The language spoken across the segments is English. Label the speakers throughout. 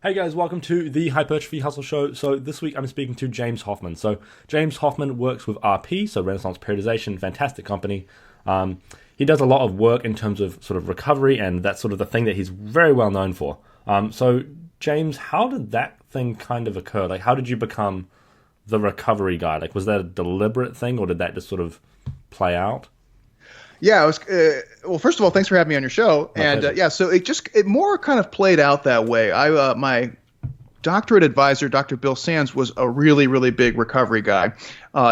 Speaker 1: Hey guys, welcome to the Hypertrophy Hustle Show. So this week I'm speaking to James Hoffman. So James Hoffman works with RP, so Renaissance Periodization, fantastic company. He does a lot of work in terms of sort of recovery, and that's sort of the thing that he's very well known for. So James, how did that thing kind of occur? Like, how did you become the recovery guy? Like, was that a deliberate thing, or did that just sort of play out?
Speaker 2: Yeah, it was. Well, first of all, thanks for having me on your show.
Speaker 1: My
Speaker 2: And
Speaker 1: pleasure.
Speaker 2: yeah, so it more kind of played out that way. My doctorate advisor, Dr. Bill Sands, was a really, really big recovery guy.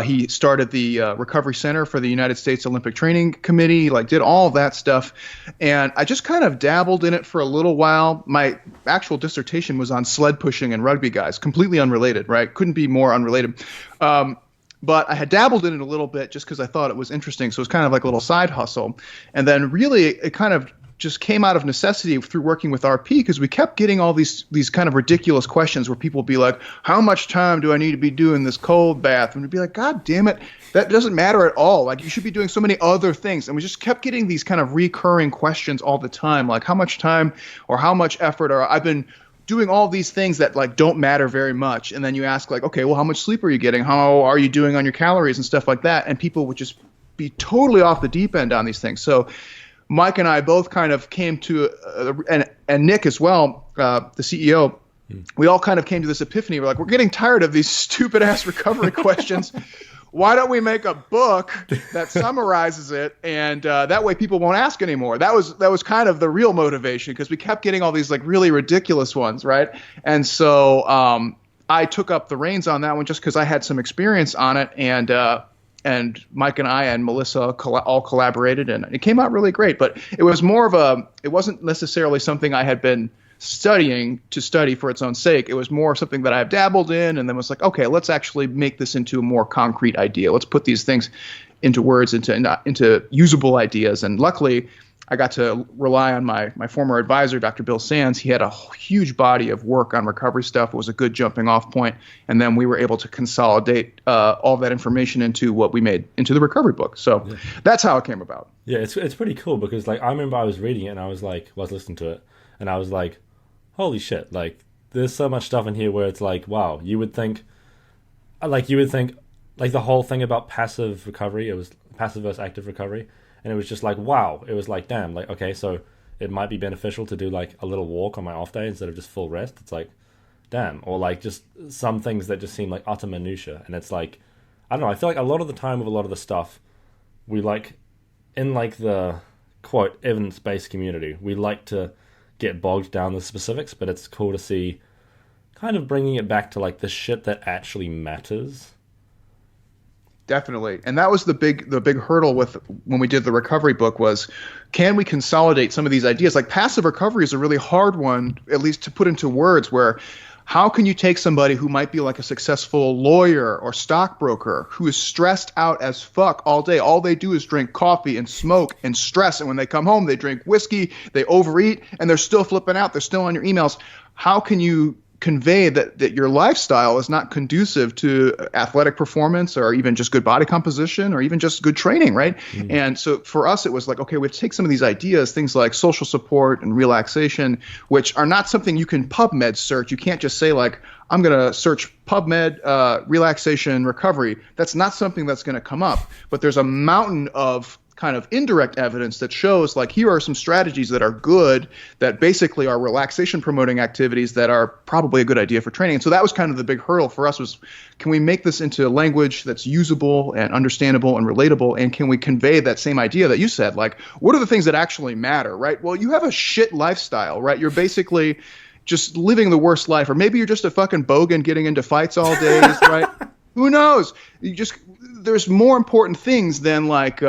Speaker 2: He started the Recovery Center for the United States Olympic Training Committee, like did all of that stuff. And I just kind of dabbled in it for a little while. My actual dissertation was on sled pushing and rugby guys, completely unrelated, right? Couldn't be more unrelated. But I had dabbled in it a little bit just because I thought it was interesting. So it was kind of like a little side hustle. And then really it kind of just came out of necessity through working with RP, because we kept getting all these kind of ridiculous questions where people would be like, how much time do I need to be doing this cold bath? And we'd be like, God damn it, that doesn't matter at all. Like, you should be doing so many other things. And we just kept getting these kind of recurring questions all the time, like how much time or how much effort, or I've been doing all these things that like don't matter very much. And then you ask like, okay, well, how much sleep are you getting? How are you doing on your calories and stuff like that? And people would just be totally off the deep end on these things. So Mike and I both kind of came to, and Nick as well, the CEO, we all kind of came to this epiphany. We're like, we're getting tired of these stupid ass recovery questions. Why don't we make a book that summarizes it, and that way people won't ask anymore? That was kind of the real motivation, because we kept getting all these like really ridiculous ones, right? And so I took up the reins on that one just because I had some experience on it, and Mike and I and Melissa all collaborated, and it came out really great. But it was more of it wasn't necessarily something I had been studying to study for its own sake. It was more something that I have dabbled in, and then was like, okay, let's actually make this into a more concrete idea. Let's put these things into words, into usable ideas. And luckily, I got to rely on my former advisor, Dr. Bill Sands. He had a huge body of work on recovery stuff. It was a good jumping off point. And then we were able to consolidate all that information into what we made into the recovery book. So that's how it came about.
Speaker 1: Yeah, it's pretty cool because like I remember I was reading it and I was listening to it and I was like, holy shit, like there's so much stuff in here where it's like, wow, you would think like the whole thing about passive recovery, it was passive versus active recovery, and it was just like, wow, it was like, damn, like, okay, so it might be beneficial to do like a little walk on my off day instead of just full rest. It's like, damn. Or like just some things that just seem like utter minutia, and it's like, I don't know, I feel like a lot of the time with a lot of the stuff we like in like the quote evidence-based community, we like to get bogged down the specifics, but it's cool to see kind of bringing it back to like the shit that actually matters.
Speaker 2: Definitely. And that was the big hurdle with when we did the recovery book was, can we consolidate some of these ideas? Like passive recovery is a really hard one, at least to put into words, where how can you take somebody who might be like a successful lawyer or stockbroker who is stressed out as fuck all day? All they do is drink coffee and smoke and stress. And when they come home, they drink whiskey, they overeat, and they're still flipping out. They're still on your emails. How can you convey that your lifestyle is not conducive to athletic performance or even just good body composition or even just good training, right? And so for us, it was like, okay, we have to take some of these ideas, things like social support and relaxation, which are not something you can PubMed search. You can't just say like, I'm going to search PubMed relaxation recovery. That's not something that's going to come up. But there's a mountain of kind of indirect evidence that shows like here are some strategies that are good, that basically are relaxation promoting activities that are probably a good idea for training. And so that was kind of the big hurdle for us was, can we make this into language that's usable and understandable and relatable? And can we convey that same idea that you said, like, what are the things that actually matter, right? Well, you have a shit lifestyle, right? You're basically just living the worst life, or maybe you're just a fucking bogan getting into fights all days, right? Who knows? There's more important things than like,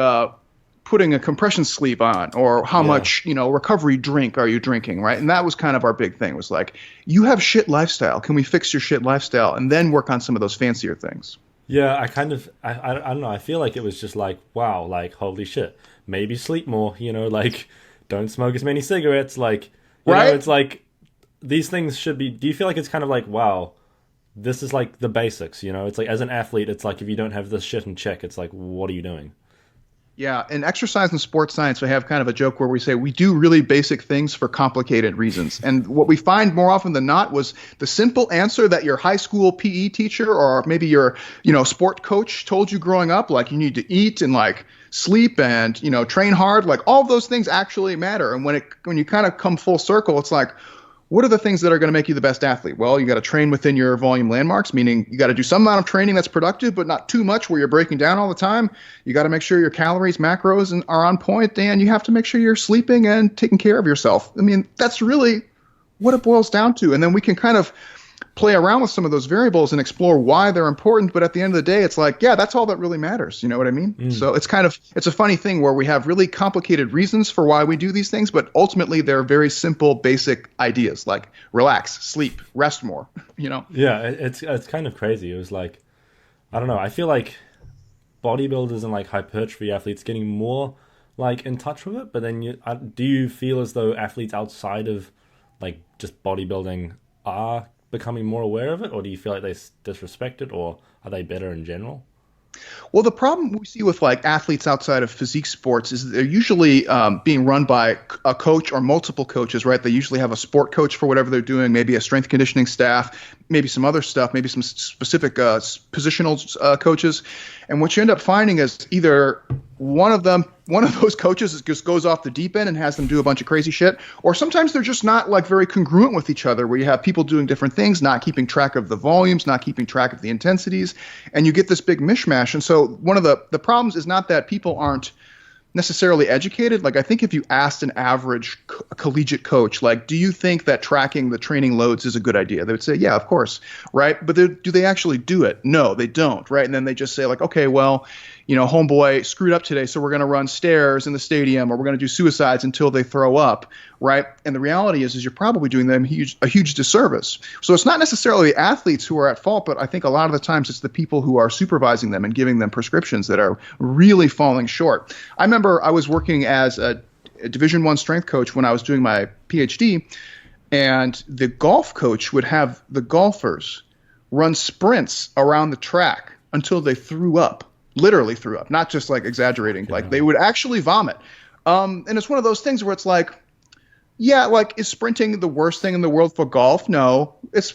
Speaker 2: putting a compression sleeve on, or how much, recovery drink are you drinking, right? And that was kind of our big thing, was like, you have shit lifestyle. Can we fix your shit lifestyle and then work on some of those fancier things?
Speaker 1: Yeah, I don't know. I feel like it was just like, wow, like, holy shit. Maybe sleep more, like, don't smoke as many cigarettes. Like,
Speaker 2: Right?
Speaker 1: it's like, these things should be, do you feel like it's kind of like, wow, this is like the basics, It's like, as an athlete, it's like, if you don't have this shit in check, it's like, what are you doing?
Speaker 2: Yeah, in exercise and sports science, we have kind of a joke where we say we do really basic things for complicated reasons. And what we find more often than not was the simple answer that your high school PE teacher or maybe your, sport coach told you growing up, like you need to eat and like sleep and, train hard, like all of those things actually matter. And when you kind of come full circle, it's like, what are the things that are going to make you the best athlete? Well, you got to train within your volume landmarks, meaning you got to do some amount of training that's productive, but not too much where you're breaking down all the time. You got to make sure your calories, macros are on point, and you have to make sure you're sleeping and taking care of yourself. I mean, that's really what it boils down to. And then we can kind of play around with some of those variables and explore why they're important. But at the end of the day, it's like, yeah, that's all that really matters. You know what I mean? So it's a funny thing where we have really complicated reasons for why we do these things, but ultimately they're very simple, basic ideas like relax, sleep, rest more,
Speaker 1: Yeah, it's kind of crazy. It was like, I don't know. I feel like bodybuilders and like hypertrophy athletes getting more like in touch with it. But then do you feel as though athletes outside of like just bodybuilding are becoming more aware of it, or do you feel like they disrespect it, or are they better in general?
Speaker 2: Well, the problem we see with like athletes outside of physique sports is they're usually being run by a coach or multiple coaches, right? They usually have a sport coach for whatever they're doing, maybe a strength conditioning staff, maybe some other stuff, maybe some specific positional coaches. And what you end up finding is either one of those coaches just goes off the deep end and has them do a bunch of crazy shit, or sometimes they're just not like very congruent with each other, where you have people doing different things, not keeping track of the volumes, not keeping track of the intensities, and you get this big mishmash. And so one of the problems is not that people aren't necessarily educated. Like I think if you asked an average collegiate coach, like, do you think that tracking the training loads is a good idea? They would say, yeah, of course, right? But do they actually do it? No, they don't, right? And then they just say like, okay, well, homeboy screwed up today, so we're going to run stairs in the stadium, or we're going to do suicides until they throw up, right? And the reality is you're probably doing them a huge disservice. So it's not necessarily athletes who are at fault, but I think a lot of the times it's the people who are supervising them and giving them prescriptions that are really falling short. I remember I was working as a Division I strength coach when I was doing my PhD, and the golf coach would have the golfers run sprints around the track until they threw up. Literally threw up, not just like exaggerating. Like they would actually vomit. And it's one of those things where it's like, yeah, like is sprinting the worst thing in the world for golf? No, it's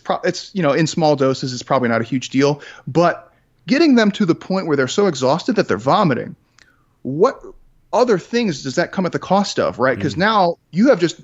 Speaker 2: in small doses, it's probably not a huge deal. But getting them to the point where they're so exhausted that they're vomiting, what other things does that come at the cost of, right? Because now you have just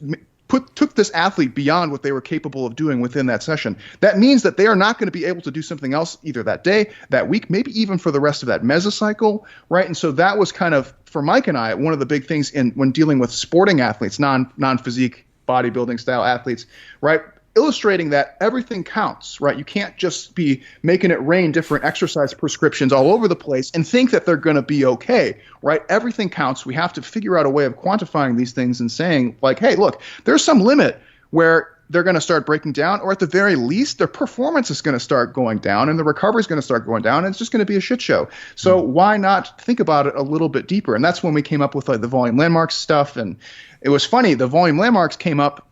Speaker 2: took this athlete beyond what they were capable of doing within that session. That means that they are not going to be able to do something else either that day, that week, maybe even for the rest of that mesocycle, right? And so that was kind of, for Mike and I, one of the big things when dealing with sporting athletes, non-physique bodybuilding style athletes, right? Illustrating that everything counts, right? You can't just be making it rain different exercise prescriptions all over the place and think that they're going to be okay, right? Everything counts. We have to figure out a way of quantifying these things and saying like, hey, look, there's some limit where they're going to start breaking down, or at the very least, their performance is going to start going down and the recovery is going to start going down, and it's just going to be a shit show. So why not think about it a little bit deeper? And that's when we came up with like the volume landmarks stuff. And it was funny, the volume landmarks came up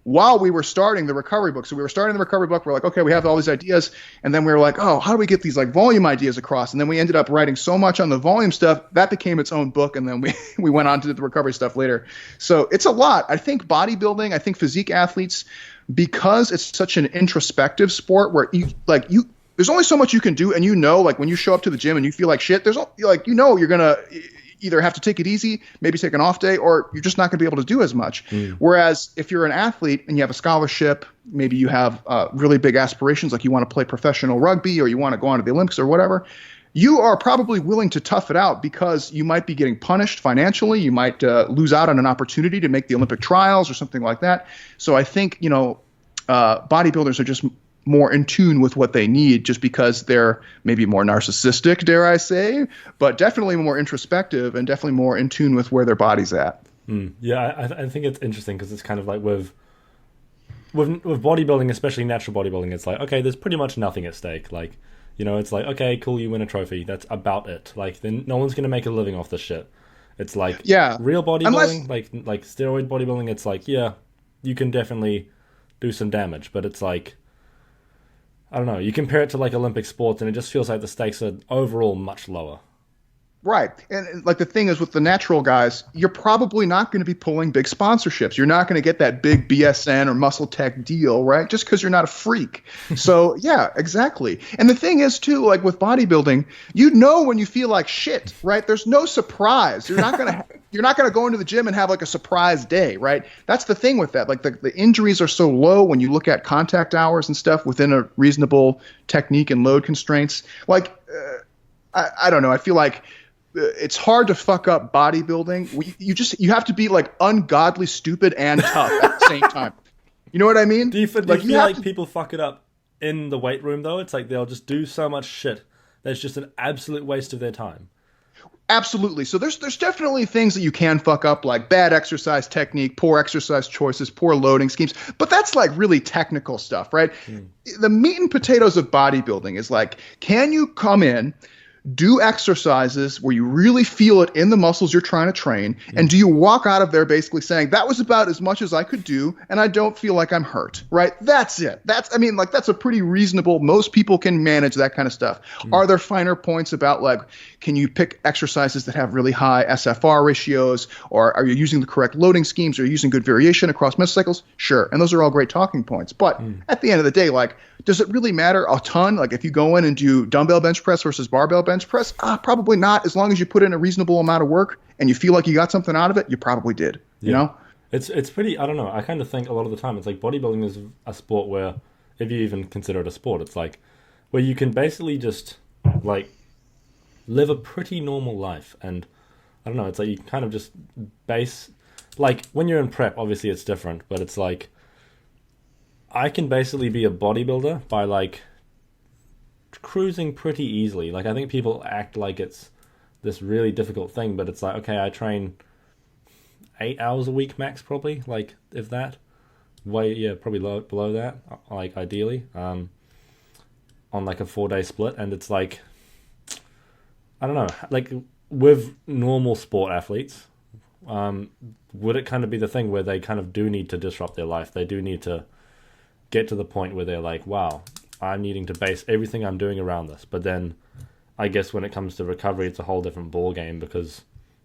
Speaker 2: while we were starting the recovery book. So we were starting the recovery book. We're like, okay, we have all these ideas. And then we were like, oh, how do we get these like volume ideas across? And then we ended up writing so much on the volume stuff that became its own book. And then we went on to the recovery stuff later. So it's a lot. I think bodybuilding, I think physique athletes, because it's such an introspective sport where there's only so much you can do. And like when you show up to the gym and you feel like shit, there's you're going to either have to take it easy, maybe take an off day, or you're just not going to be able to do as much. Whereas if you're an athlete and you have a scholarship, maybe you have really big aspirations, like you want to play professional rugby or you want to go on to the Olympics or whatever, you are probably willing to tough it out because you might be getting punished financially. You might lose out on an opportunity to make the Olympic trials or something like that. So I think, bodybuilders are just more in tune with what they need, just because they're maybe more narcissistic, dare I say, but definitely more introspective and definitely more in tune with where their body's at.
Speaker 1: Yeah, I think it's interesting because it's kind of like with bodybuilding, especially natural bodybuilding, it's like, okay, there's pretty much nothing at stake. Like, it's like, okay, cool, you win a trophy. That's about it. Like, then no one's going to make a living off this shit. It's like,
Speaker 2: yeah,
Speaker 1: real bodybuilding, like steroid bodybuilding, it's like, yeah, you can definitely do some damage, but it's like, I don't know, you compare it to like Olympic sports and it just feels like the stakes are overall much lower.
Speaker 2: Right. And like the thing is with the natural guys, you're probably not going to be pulling big sponsorships. You're not going to get that big BSN or Muscle Tech deal, right? Just because you're not a freak. So yeah, exactly. And the thing is too, like with bodybuilding, you know when you feel like shit, right? There's no surprise. You're not gonna go into the gym and have like a surprise day, right? That's the thing with that. Like the injuries are so low when you look at contact hours and stuff within a reasonable technique and load constraints. Like I don't know. I feel like it's hard to fuck up bodybuilding. You have to be like ungodly stupid and tough at the same time. You know what I mean?
Speaker 1: Do you feel like people fuck it up in the weight room though? It's like they'll just do so much shit that's just an absolute waste of their time.
Speaker 2: Absolutely. So there's definitely things that you can fuck up, like bad exercise technique, poor exercise choices, poor loading schemes. But that's like really technical stuff, right? The meat and potatoes of bodybuilding is like, can you come in, do exercises where you really feel it in the muscles you're trying to train, and do you walk out of there basically saying that was about as much as I could do and I don't feel like I'm hurt, right? That's it. That's a pretty reasonable, most people can manage that kind of stuff. Are there finer points about like, can you pick exercises that have really high SFR ratios, or are you using the correct loading schemes, or are you using good variation across mesocycles? Sure. And those are all great talking points. But at the end of the day, like, does it really matter a ton? Like if you go in and do dumbbell bench press versus barbell bench press, probably not. As long as you put in a reasonable amount of work and you feel like you got something out of it, you probably did. You know?
Speaker 1: It's pretty, I don't know. I kind of think a lot of the time it's like bodybuilding is a sport where, if you even consider it a sport, it's like where you can basically just like live a pretty normal life. And I don't know, it's like you kind of just base, like when you're in prep, obviously it's different, but it's like I can basically be a bodybuilder by like cruising pretty easily. Like I think people act like it's this really difficult thing, but it's like, okay, I train 8 hours a week max, probably, like if that, probably below that, like ideally, on like a 4-day split. And it's like, I don't know, like with normal sport athletes, would it kind of be the thing where they kind of do need to disrupt their life? They do need to get to the point where they're like, wow, I'm needing to base everything I'm doing around this. But then I guess when it comes to recovery, it's a whole different ball game, because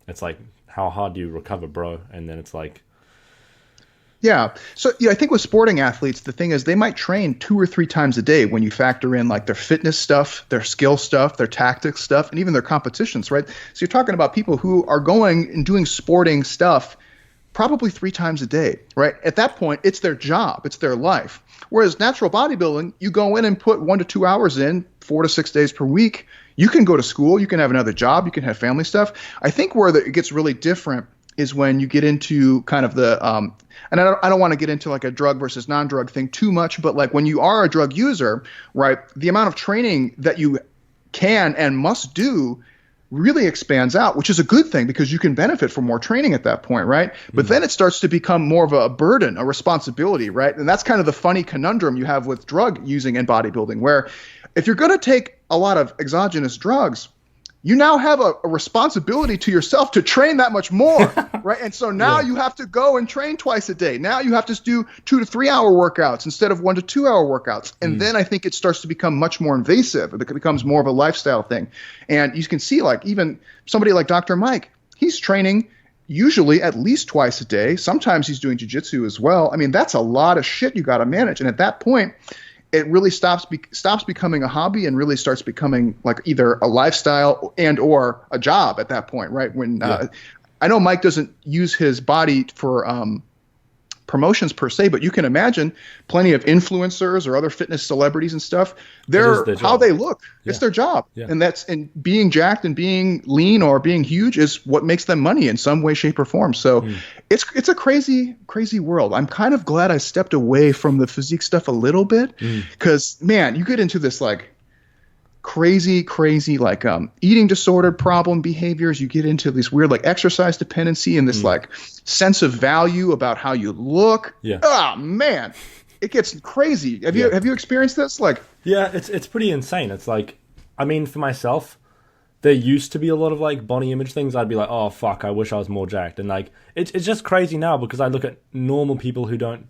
Speaker 1: it's like, how hard do you recover, bro? And then it's like,
Speaker 2: yeah. So I think with sporting athletes, the thing is they might train 2 or 3 times a day when you factor in like their fitness stuff, their skill stuff, their tactics stuff, and even their competitions, right? So you're talking about people who are going and doing sporting stuff probably 3 times a day, right? At that point, it's their job, it's their life. Whereas natural bodybuilding, you go in and put 1 to 2 hours in 4 to 6 days per week. You can go to school, you can have another job, you can have family stuff. I think where it gets really different is when you get into kind of the and I don't want to get into like a drug versus non-drug thing too much, but like when you are a drug user, right, the amount of training that you can and must do really expands out, which is a good thing because you can benefit from more training at that point, right? But then it starts to become more of a burden, a responsibility, right? And that's kind of the funny conundrum you have with drug using in bodybuilding, where if you're going to take a lot of exogenous drugs, you now have a responsibility to yourself to train that much more, right? And so now you have to go and train twice a day. Now you have to do 2 to 3 hour workouts instead of 1 to 2 hour workouts. And then I think it starts to become much more invasive. It becomes more of a lifestyle thing. And you can see like even somebody like Dr. Mike, he's training usually at least twice a day. Sometimes he's doing jiu-jitsu as well. I mean, that's a lot of shit you got to manage. And at that point, it really stops becoming a hobby and really starts becoming like either a lifestyle and or a job at that point, right? When I know Mike doesn't use his body for promotions per se, but you can imagine plenty of influencers or other fitness celebrities and stuff. They're how they look. It's their job. And being jacked and being lean or being huge is what makes them money in some way, shape, or form. So it's a crazy, crazy world. I'm kind of glad I stepped away from the physique stuff a little bit because, man, you get into this like crazy like eating disordered problem behaviors. You get into this weird like exercise dependency and this like sense of value about how you look. Oh man, it gets crazy. Have you experienced this? Like, yeah,
Speaker 1: it's pretty insane. It's like, I mean, for myself, there used to be a lot of like body image things. I'd be like, oh fuck, I wish I was more jacked. And like, it's just crazy now because I look at normal people who don't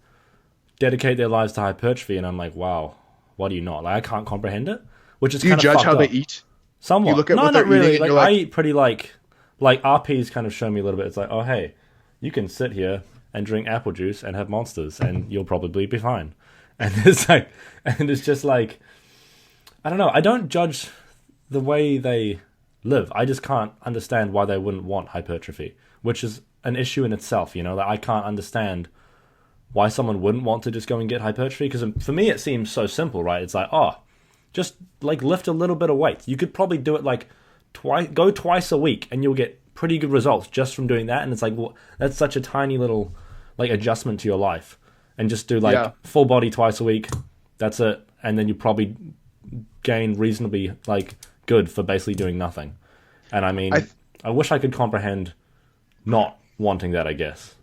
Speaker 1: dedicate their lives to hypertrophy, and I'm like, wow, why do you not? Like, I can't comprehend it. Which is
Speaker 2: do you
Speaker 1: kind of
Speaker 2: judge how
Speaker 1: up.
Speaker 2: they eat? You
Speaker 1: Somewhat.
Speaker 2: look at
Speaker 1: No,
Speaker 2: what they're
Speaker 1: not really.
Speaker 2: eating and
Speaker 1: Like
Speaker 2: you're
Speaker 1: I
Speaker 2: like,
Speaker 1: eat pretty like RP's kind of show me a little bit. It's like, oh hey, you can sit here and drink apple juice and have monsters, and you'll probably be fine. And it's like, and it's just like, I don't know. I don't judge the way they live. I just can't understand why they wouldn't want hypertrophy, which is an issue in itself. You know, that I can't understand why someone wouldn't want to just go and get hypertrophy. Because for me, it seems so simple, right? It's like, oh, just like lift a little bit of weight. You could probably do it like go twice a week, and you'll get pretty good results just from doing that. And it's like, well, that's such a tiny little like adjustment to your life, and just do like full body twice a week. That's it, and then you probably gain reasonably like good for basically doing nothing. And I mean, I wish I could comprehend not wanting that, I guess.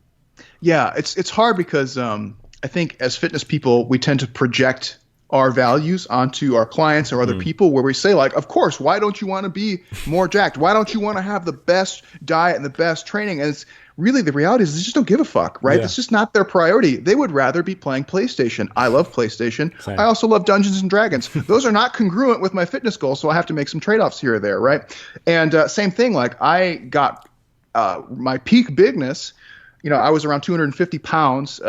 Speaker 2: Yeah, it's hard because I think as fitness people, we tend to project our values onto our clients or other people, where we say like, of course, why don't you want to be more jacked? Why don't you want to have the best diet and the best training? And it's really, the reality is they just don't give a fuck, right? It's just not their priority. They would rather be playing PlayStation. I love PlayStation.
Speaker 1: Same.
Speaker 2: I also love Dungeons and Dragons. Those are not congruent with my fitness goals, so I have to make some trade-offs here or there, right? And same thing, like I got my peak bigness, you know, I was around 250 pounds.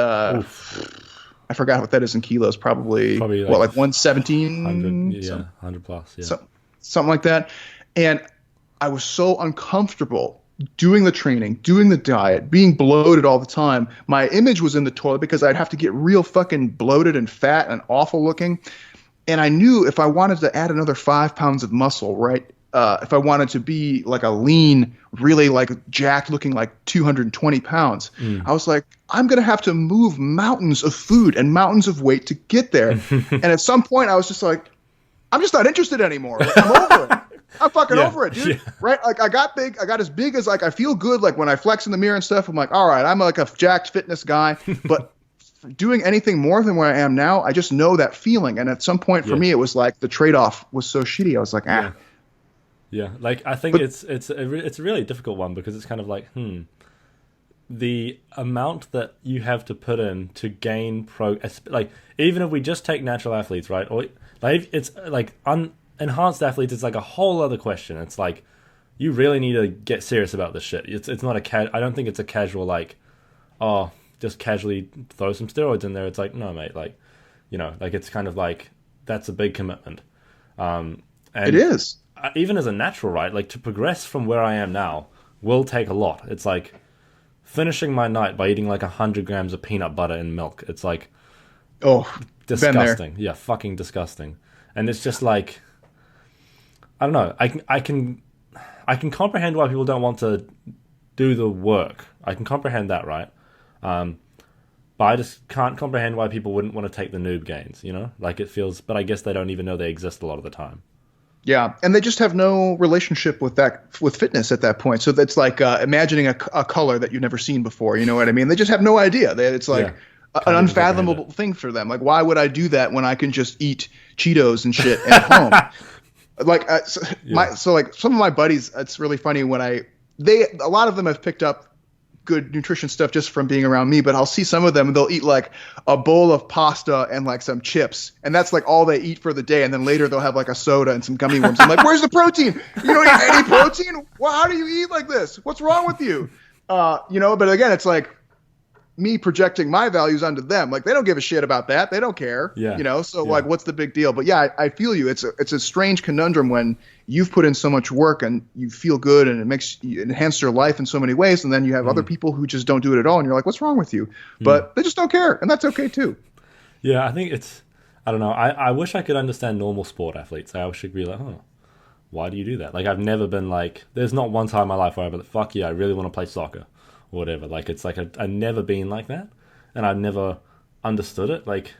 Speaker 2: I forgot what that is in kilos. Probably like, what, like 117?
Speaker 1: 100, yeah, 100 plus, yeah.
Speaker 2: Something like that. And I was so uncomfortable doing the training, doing the diet, being bloated all the time. My image was in the toilet because I'd have to get real fucking bloated and fat and awful looking. And I knew if I wanted to add another 5 pounds of muscle, right, if I wanted to be like a lean, really like jacked looking like 220 pounds, I was like, I'm going to have to move mountains of food and mountains of weight to get there. And at some point I was just like, I'm just not interested anymore. Like, I'm over it. I'm fucking over it, dude. Yeah. Right? Like I got big. I got as big as like I feel good. Like when I flex in the mirror and stuff, I'm like, all right, I'm like a jacked fitness guy. But doing anything more than where I am now, I just know that feeling. And at some point for me, it was like the trade-off was so shitty. I was like,
Speaker 1: Yeah, like I think it's a really difficult one, because it's kind of like, the amount that you have to put in to gain like even if we just take natural athletes, right? Or like it's like enhanced athletes, it's like a whole other question. It's like you really need to get serious about this shit. It's not I don't think it's a casual like, oh, just casually throw some steroids in there. It's like, no, mate, like, you know, like it's kind of like that's a big commitment. And
Speaker 2: it is.
Speaker 1: Even as a natural, right, like to progress from where I am now will take a lot. It's like finishing my night by eating like 100 grams of peanut butter and milk. It's like, disgusting. Yeah, fucking disgusting. And it's just like, I don't know. I can comprehend why people don't want to do the work. I can comprehend that, right? But I just can't comprehend why people wouldn't want to take the noob gains, you know? Like it feels, but I guess they don't even know they exist a lot of the time.
Speaker 2: Yeah, and they just have no relationship with fitness at that point. So that's like imagining a color that you've never seen before. You know what I mean? They just have no idea. It's like an unfathomable thing for them. Like, why would I do that when I can just eat Cheetos and shit at home? Like, so like some of my buddies, it's really funny when a lot of them have picked up good nutrition stuff just from being around me, but I'll see some of them and they'll eat like a bowl of pasta and like some chips, and that's like all they eat for the day, and then later they'll have like a soda and some gummy worms. I'm like, where's the protein? You don't eat any protein? Well, how do you eat like this? What's wrong with you? You know, but again, it's like me projecting my values onto them. Like they don't give a shit about that. They don't care. You know, so like what's the big deal? But yeah, I feel you. It's a strange conundrum when you've put in so much work and you feel good and it enhances your life in so many ways, and then you have other people who just don't do it at all, and you're like, what's wrong with you? But they just don't care, and that's okay too.
Speaker 1: Yeah, I think I don't know. I wish I could understand normal sport athletes. I wish I could be like, oh, why do you do that? Like I've never been like, there's not one time in my life where I've been like, fuck yeah, I really want to play soccer or whatever. Like it's like I've never been like that, and I've never understood it. Like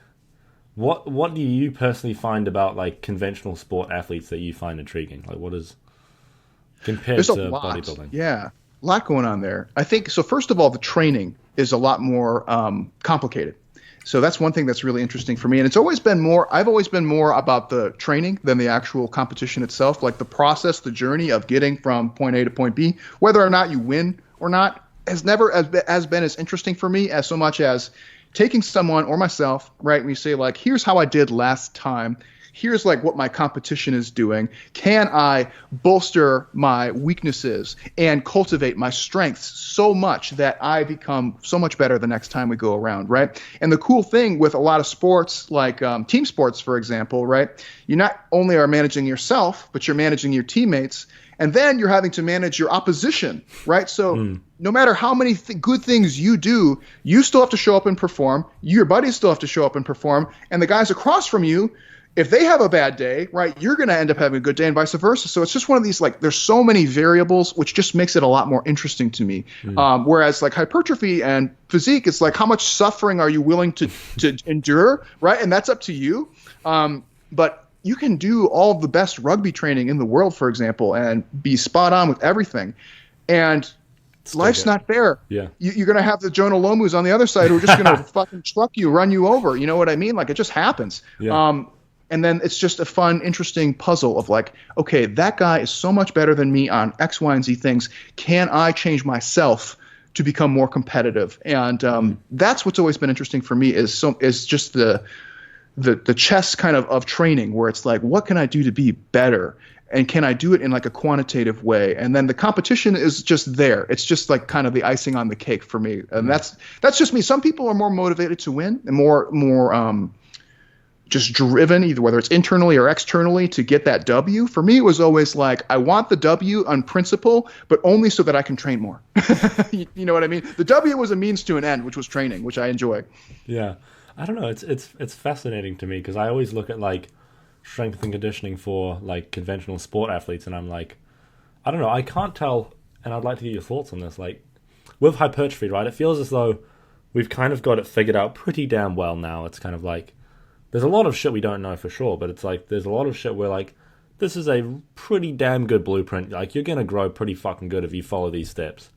Speaker 1: what do you personally find about like conventional sport athletes that you find intriguing? Like what is compared to bodybuilding?
Speaker 2: Yeah, a lot going on there. I think so. First of all, the training is a lot more complicated. So that's one thing that's really interesting for me. And I've always been more about the training than the actual competition itself. Like the process, the journey of getting from point A to point B, whether or not you win or not, has never as been as interesting for me as so much as taking someone or myself, right? And you say like, here's how I did last time. here's like what my competition is doing. Can I bolster my weaknesses and cultivate my strengths so much that I become so much better the next time we go around, right? And the cool thing with a lot of sports, like team sports, for example, right? You not only are managing yourself, but you're managing your teammates. And then you're having to manage your opposition, right? So no matter how many good things you do, you still have to show up and perform. Your buddies still have to show up and perform. And the guys across from you, if they have a bad day, right, you're going to end up having a good day and vice versa. So it's just one of these, like, there's so many variables, which just makes it a lot more interesting to me. Whereas like hypertrophy and physique, it's like, how much suffering are you willing to endure, right? And that's up to you. But you can do all of the best rugby training in the world, for example, and be spot on with everything. And life's not fair.
Speaker 1: Yeah.
Speaker 2: You're going to have the Jonah Lomus on the other side who are just going to fucking truck you, run you over. You know what I mean? Like, it just happens.
Speaker 1: Yeah.
Speaker 2: And then it's just a fun, interesting puzzle of like, okay, that guy is so much better than me on X, Y, and Z things. Can I change myself to become more competitive? And that's what's always been interesting for me is just the chess kind of training, where it's like, what can I do to be better? And can I do it in like a quantitative way? And then the competition is just there. It's just like kind of the icing on the cake for me. And that's just me. Some people are more motivated to win and more just driven, either whether it's internally or externally, to get that W. For me, it was always like, I want the W on principle, but only so that I can train more. You know what I mean? The W was a means to an end, which was training, which I enjoy.
Speaker 1: Yeah. I don't know. It's fascinating to me because I always look at like strength and conditioning for like conventional sport athletes, and I'm like, I don't know. I can't tell, and I'd like to get your thoughts on this. Like with hypertrophy, right? It feels as though we've kind of got it figured out pretty damn well now. It's kind of like there's a lot of shit we don't know for sure, but it's like there's a lot of shit where like this is a pretty damn good blueprint. Like you're gonna grow pretty fucking good if you follow these steps.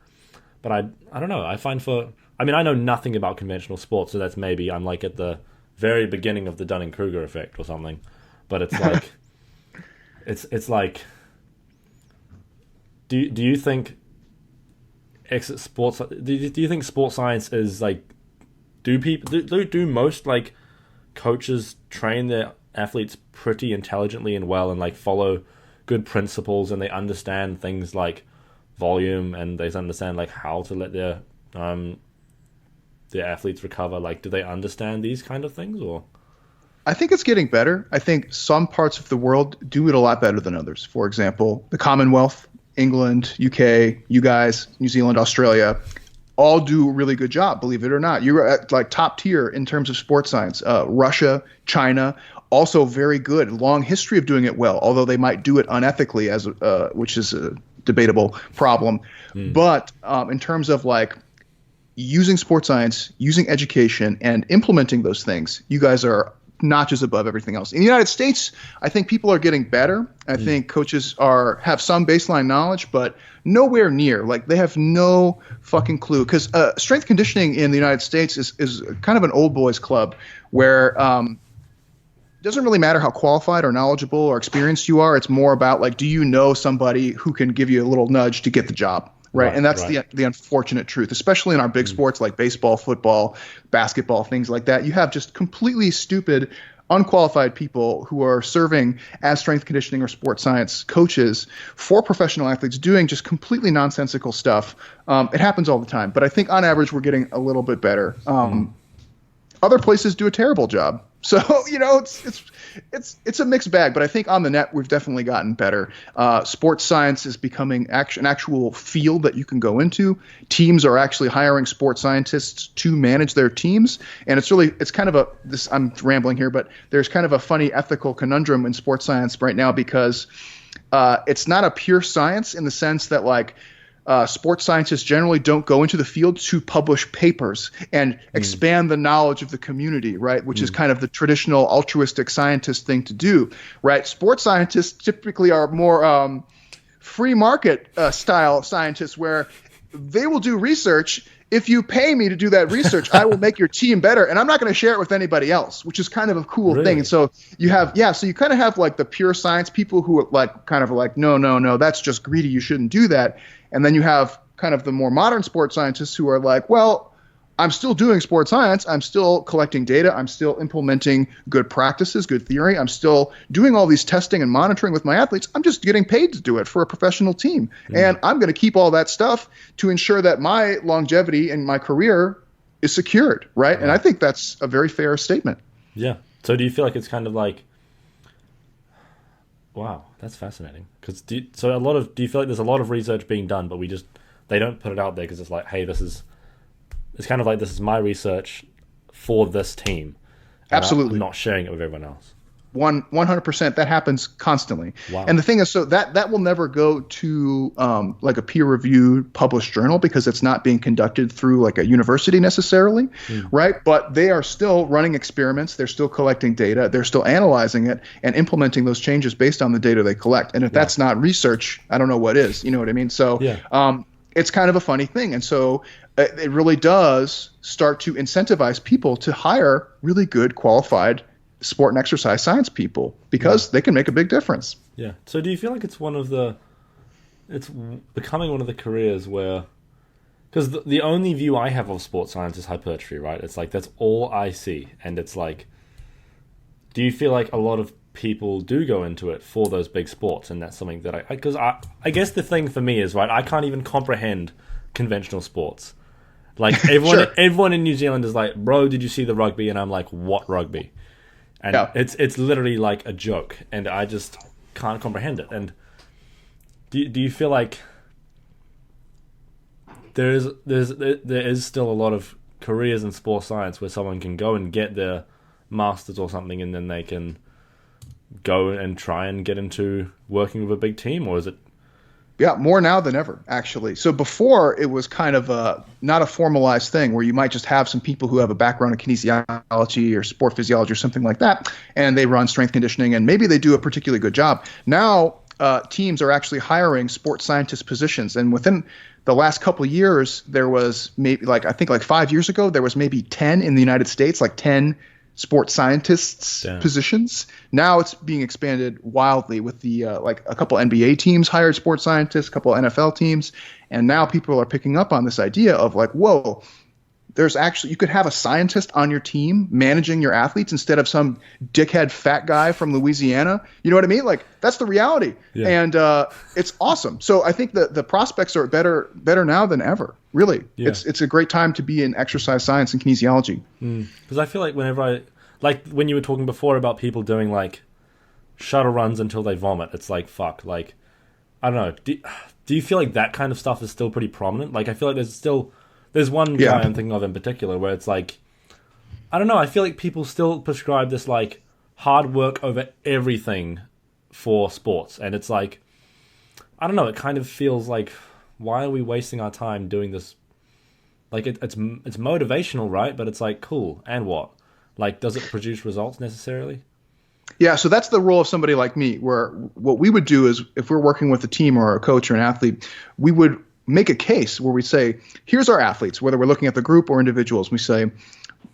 Speaker 1: But I don't know. I know nothing about conventional sports, so that's maybe I'm like at the very beginning of the Dunning-Kruger effect or something. But it's like, it's like, do you think sports? Do you think sports science is like, do most like coaches train their athletes pretty intelligently and well and like follow good principles, and they understand things like volume, and they understand like how to let their athletes recover? Like, do they understand these kind of things? Or
Speaker 2: I think it's getting better. I think some parts of the world do it a lot better than others. For example, the Commonwealth, England, UK, you guys, New Zealand, Australia, all do a really good job, believe it or not. You're at like top tier in terms of sports science. Russia, China, also very good. Long history of doing it well, although they might do it unethically, which is a debatable problem. But in terms of like using sports science, using education, and implementing those things, you guys are notches above everything else. In the United States, I think people are getting better. I think coaches have some baseline knowledge, but nowhere near. Like, they have no fucking clue. Because strength conditioning in the United States is kind of an old boys club where it doesn't really matter how qualified or knowledgeable or experienced you are. It's more about, like, do you know somebody who can give you a little nudge to get the job? Right. And that's the unfortunate truth, especially in our big sports like baseball, football, basketball, things like that. You have just completely stupid, unqualified people who are serving as strength conditioning or sports science coaches for professional athletes doing just completely nonsensical stuff. It happens all the time. But I think on average, we're getting a little bit better. Other places do a terrible job. So, you know, it's a mixed bag, but I think on the net we've definitely gotten better. Sports science is becoming an actual field that you can go into. Teams are actually hiring sports scientists to manage their teams, and it's kind of I'm rambling here, but there's kind of a funny ethical conundrum in sports science right now because it's not a pure science in the sense that like sports scientists generally don't go into the field to publish papers and expand the knowledge of the community, right? Which is kind of the traditional altruistic scientist thing to do, right? Sports scientists typically are more free market style scientists where they will do research. If you pay me to do that research, I will make your team better, and I'm not going to share it with anybody else, which is kind of a cool thing. And so you kind of have like the pure science people who are like kind of like, no, that's just greedy. You shouldn't do that. And then you have kind of the more modern sports scientists who are like, well, I'm still doing sports science. I'm still collecting data. I'm still implementing good practices, good theory. I'm still doing all these testing and monitoring with my athletes. I'm just getting paid to do it for a professional team. And I'm going to keep all that stuff to ensure that my longevity in my career is secured, right? And I think that's a very fair statement.
Speaker 1: Yeah. So do you feel like it's kind of like, wow, that's fascinating. Because do you feel like there's a lot of research being done, but they don't put it out there because it's like, hey, it's kind of like, this is my research for this team.
Speaker 2: Absolutely.
Speaker 1: I'm not sharing it with everyone else.
Speaker 2: 100%. That happens constantly.
Speaker 1: Wow.
Speaker 2: And the thing is, so that will never go to like a peer-reviewed published journal because it's not being conducted through like a university necessarily, right? But they are still running experiments. They're still collecting data. They're still analyzing it and implementing those changes based on the data they collect. And if that's not research, I don't know what is. You know what I mean? So it's kind of a funny thing. And so it really does start to incentivize people to hire really good, qualified sport and exercise science people because they can make a big difference.
Speaker 1: Yeah. So do you feel like it's becoming one of the careers where, because the only view I have of sports science is hypertrophy, right? It's like, that's all I see. And it's like, do you feel like a lot of people do go into it for those big sports? And that's something that because I guess the thing for me is, right, I can't even comprehend conventional sports. Like everyone in New Zealand is like, bro, did you see the rugby? And I'm like, what rugby? And it's literally like a joke, and I just can't comprehend it. And do you feel like there is still a lot of careers in sports science where someone can go and get their masters or something, and then they can go and try and get into working with a big team, or is it?
Speaker 2: Yeah, more now than ever, actually. So before, it was kind of not a formalized thing where you might just have some people who have a background in kinesiology or sport physiology or something like that, and they run strength conditioning, and maybe they do a particularly good job. Now, teams are actually hiring sports scientist positions, and within the last couple of years, there was maybe I think 5 years ago, there was maybe 10 in the United States, like 10 sports scientists positions. Now it's being expanded wildly with the a couple NBA teams hired sports scientists, a couple NFL teams, and now people are picking up on this idea of like, whoa, there's actually, you could have a scientist on your team managing your athletes instead of some dickhead fat guy from Louisiana. You know what I mean? Like, that's the reality. Yeah. And it's awesome. So I think the prospects are better now than ever. Really. Yeah. It's a great time to be in exercise science and kinesiology.
Speaker 1: Because I feel like whenever when you were talking before about people doing like shuttle runs until they vomit, it's like, fuck, like, I don't know. Do you feel like that kind of stuff is still pretty prominent? Like, I feel like there's one guy I'm thinking of in particular where it's like, I don't know, I feel like people still prescribe this like hard work over everything for sports. And it's like, I don't know, it kind of feels like, why are we wasting our time doing this? Like, it's motivational, right? But it's like, cool, and what? Like, does it produce results necessarily?
Speaker 2: Yeah, so that's the role of somebody like me, where what we would do is, if we're working with a team or a coach or an athlete, we would make a case where we say, here's our athletes, whether we're looking at the group or individuals. We say,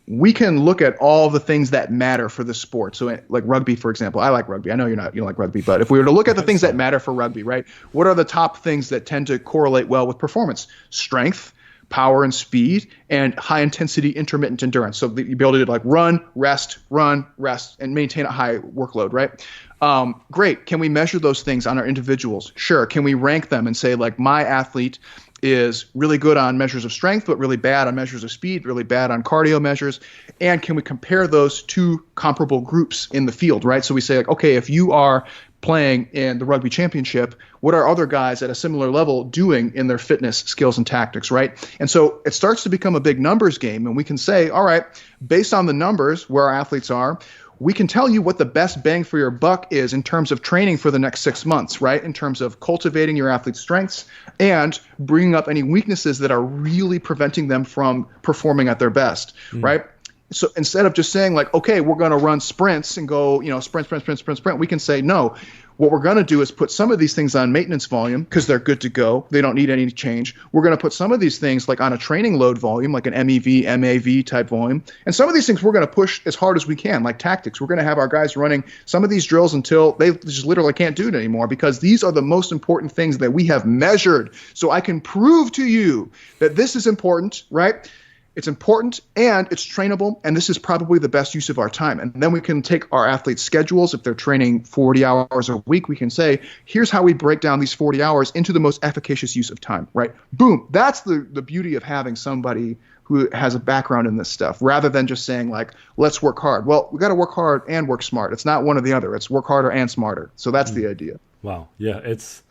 Speaker 2: we can look at all the things that matter for the sport. So like rugby, for example, I like rugby. I know you don't like rugby, but if we were to look at the things that matter for rugby, right? What are the top things that tend to correlate well with performance? Strength, power and speed, and high intensity intermittent endurance. So the ability to like run, rest, and maintain a high workload, right? Great. Can we measure those things on our individuals? Sure. Can we rank them and say, like, my athlete is really good on measures of strength, but really bad on measures of speed, really bad on cardio measures? And can we compare those to comparable groups in the field, right? So we say, like, okay, if you are playing in the rugby championship, what are other guys at a similar level doing in their fitness, skills, and tactics, right? And so it starts to become a big numbers game, and we can say, all right, based on the numbers where our athletes are, we can tell you what the best bang for your buck is in terms of training for the next 6 months, right? In terms of cultivating your athlete's strengths and bringing up any weaknesses that are really preventing them from performing at their best, right? So instead of just saying like, okay, we're going to run sprints and go, sprint, we can say, no, what we're going to do is put some of these things on maintenance volume because they're good to go. They don't need any change. We're going to put some of these things like on a training load volume, like an MEV, MAV type volume. And some of these things we're going to push as hard as we can, like tactics. We're going to have our guys running some of these drills until they just literally can't do it anymore, because these are the most important things that we have measured. So I can prove to you that this is important, right? It's important and it's trainable, and this is probably the best use of our time. And then we can take our athletes' schedules. If they're training 40 hours a week, we can say, here's how we break down these 40 hours into the most efficacious use of time, right? Boom. That's the beauty of having somebody who has a background in this stuff, rather than just saying, like, let's work hard. Well, we got to work hard and work smart. It's not one or the other. It's work harder and smarter. So that's the idea.
Speaker 1: Wow. Yeah, it's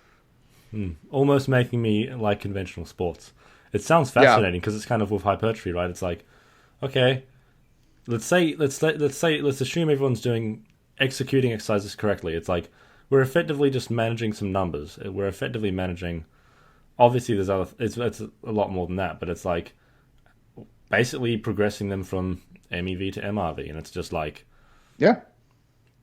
Speaker 1: almost making me like conventional sports. It sounds fascinating because it's kind of with hypertrophy, right? It's like, okay, let's assume everyone's executing exercises correctly. It's like we're effectively just managing some numbers. We're effectively managing. Obviously, it's a lot more than that, but it's like basically progressing them from MEV to MRV, and it's just like,
Speaker 2: yeah,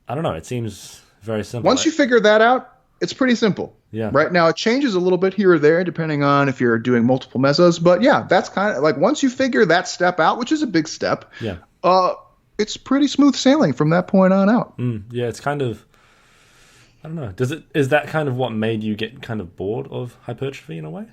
Speaker 1: I don't know. It seems very simple.
Speaker 2: Once you figure that out, it's pretty simple.
Speaker 1: Yeah.
Speaker 2: Right now, it changes a little bit here or there depending on if you're doing multiple mesos. But yeah, that's kind of like once you figure that step out, which is a big step.
Speaker 1: Yeah.
Speaker 2: It's pretty smooth sailing from that point on out.
Speaker 1: Yeah, it's kind of. I don't know. Is that kind of what made you get kind of bored of hypertrophy in a way?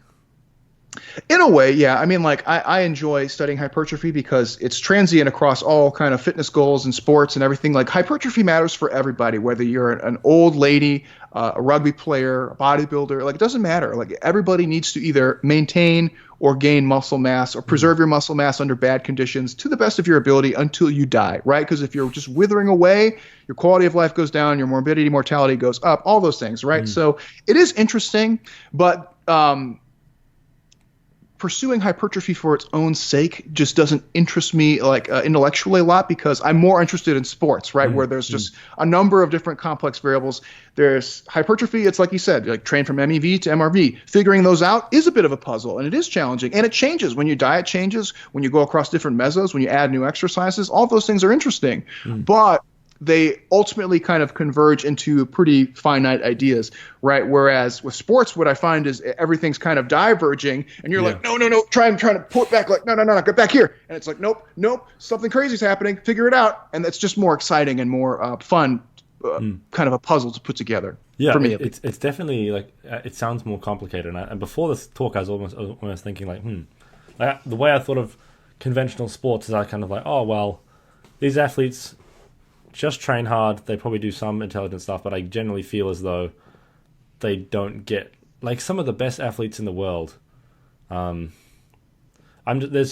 Speaker 2: In a way, yeah. I mean, like I enjoy studying hypertrophy because it's transient across all kind of fitness goals and sports and everything. Like hypertrophy matters for everybody, whether you're an old lady, a rugby player, a bodybuilder. Like it doesn't matter. Like everybody needs to either maintain or gain muscle mass or preserve your muscle mass under bad conditions to the best of your ability until you die, right? Because if you're just withering away, your quality of life goes down, your morbidity, mortality goes up, all those things, right? So it is interesting, but pursuing hypertrophy for its own sake just doesn't interest me like intellectually a lot, because I'm more interested in sports, right? Where there's just a number of different complex variables. There's hypertrophy. It's like you said, like train from MEV to MRV. Figuring those out is a bit of a puzzle, and it is challenging, and it changes when your diet changes, when you go across different mesos, when you add new exercises. All those things are interesting, but they ultimately kind of converge into pretty finite ideas, right? Whereas with sports, what I find is everything's kind of diverging, and you're like, no, I'm trying to pull it back, like, no, get back here. And it's like, nope, something crazy's happening, figure it out. And that's just more exciting and more fun, kind of a puzzle to put together.
Speaker 1: Yeah,
Speaker 2: for me.
Speaker 1: It's definitely like, it sounds more complicated. And before this talk, I was almost thinking like, the way I thought of conventional sports is I kind of like, oh, well, these athletes just train hard. They probably do some intelligent stuff, but I generally feel as though they don't get like some of the best athletes in the world. There's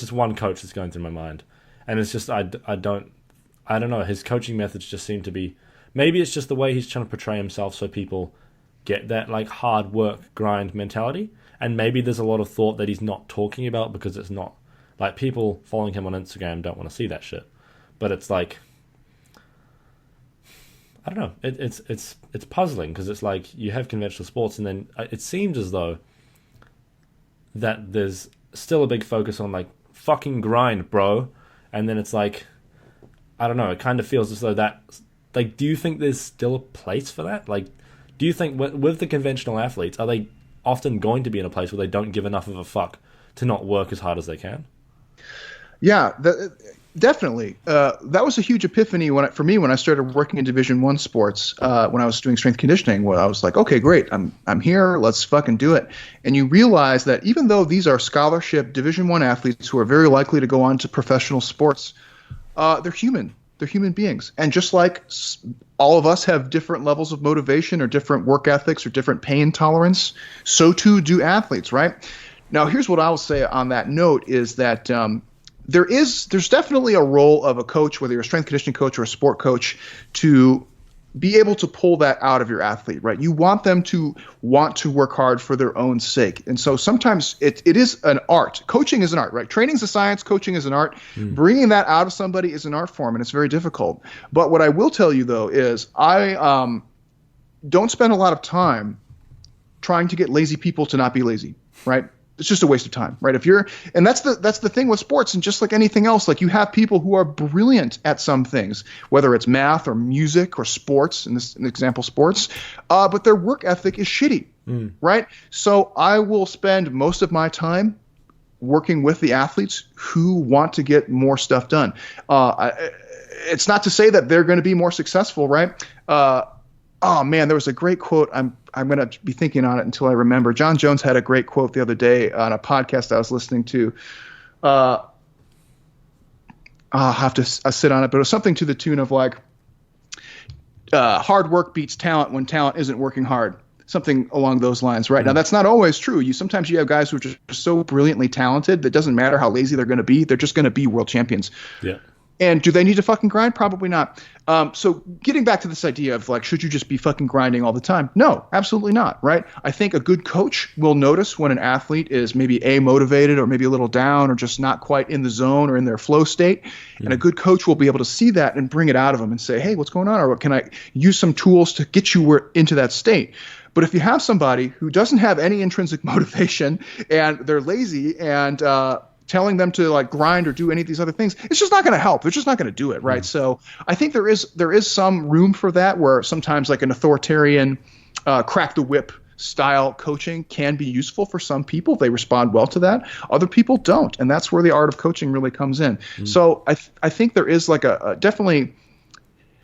Speaker 1: just one coach that's going through my mind, and it's just I don't know. His coaching methods just seem to be, maybe it's just the way he's trying to portray himself so people get that like hard work grind mentality, and maybe there's a lot of thought that he's not talking about because it's not like people following him on Instagram don't want to see that shit, but it's like, I don't know. It's puzzling because it's like you have conventional sports, and then it seems as though that there's still a big focus on like fucking grind, bro. And then it's like, I don't know. It kind of feels as though that, like, do you think there's still a place for that? Like, do you think with the conventional athletes, are they often going to be in a place where they don't give enough of a fuck to not work as hard as they can?
Speaker 2: Yeah. Definitely. That was a huge epiphany for me when I started working in Division I sports, when I was doing strength conditioning, where I was like, okay, great. I'm here. Let's fucking do it. And you realize that even though these are scholarship Division I athletes who are very likely to go on to professional sports, they're human. They're human beings. And just like all of us have different levels of motivation or different work ethics or different pain tolerance, so too do athletes, right? Now, here's what I'll say on that note is that there's definitely a role of a coach, whether you're a strength conditioning coach or a sport coach, to be able to pull that out of your athlete, right? You want them to want to work hard for their own sake. And so sometimes it is an art. Coaching is an art, right? Training is a science, coaching is an art. Bringing that out of somebody is an art form, and it's very difficult. But what I will tell you, though, is I don't spend a lot of time trying to get lazy people to not be lazy, right? It's just a waste of time, right? And that's the thing with sports, and just like anything else, like you have people who are brilliant at some things, whether it's math or music or sports, in this example, sports, but their work ethic is shitty, right? So I will spend most of my time working with the athletes who want to get more stuff done. It's not to say that they're going to be more successful, right? Oh man, there was a great quote. I'm going to be thinking on it until I remember. John Jones had a great quote the other day on a podcast I was listening to. I'll have to sit on it, but it was something to the tune of like, hard work beats talent when talent isn't working hard. Something along those lines, right? Now, that's not always true. Sometimes you have guys who are just so brilliantly talented that doesn't matter how lazy they're going to be. They're just going to be world champions.
Speaker 1: Yeah.
Speaker 2: And do they need to fucking grind? Probably not. So getting back to this idea of like, should you just be fucking grinding all the time? No, absolutely not, right? I think a good coach will notice when an athlete is maybe motivated or maybe a little down or just not quite in the zone or in their flow state. And a good coach will be able to see that and bring it out of them and say, hey, what's going on? Or can I use some tools to get you into that state? But if you have somebody who doesn't have any intrinsic motivation and they're lazy and telling them to like grind or do any of these other things, it's just not going to help. They're just not going to do it, right? So I think there is some room for that, where sometimes like an authoritarian crack the whip style coaching can be useful for some people. They respond well to that. Other people don't, and that's where the art of coaching really comes in. So I think there is like a definitely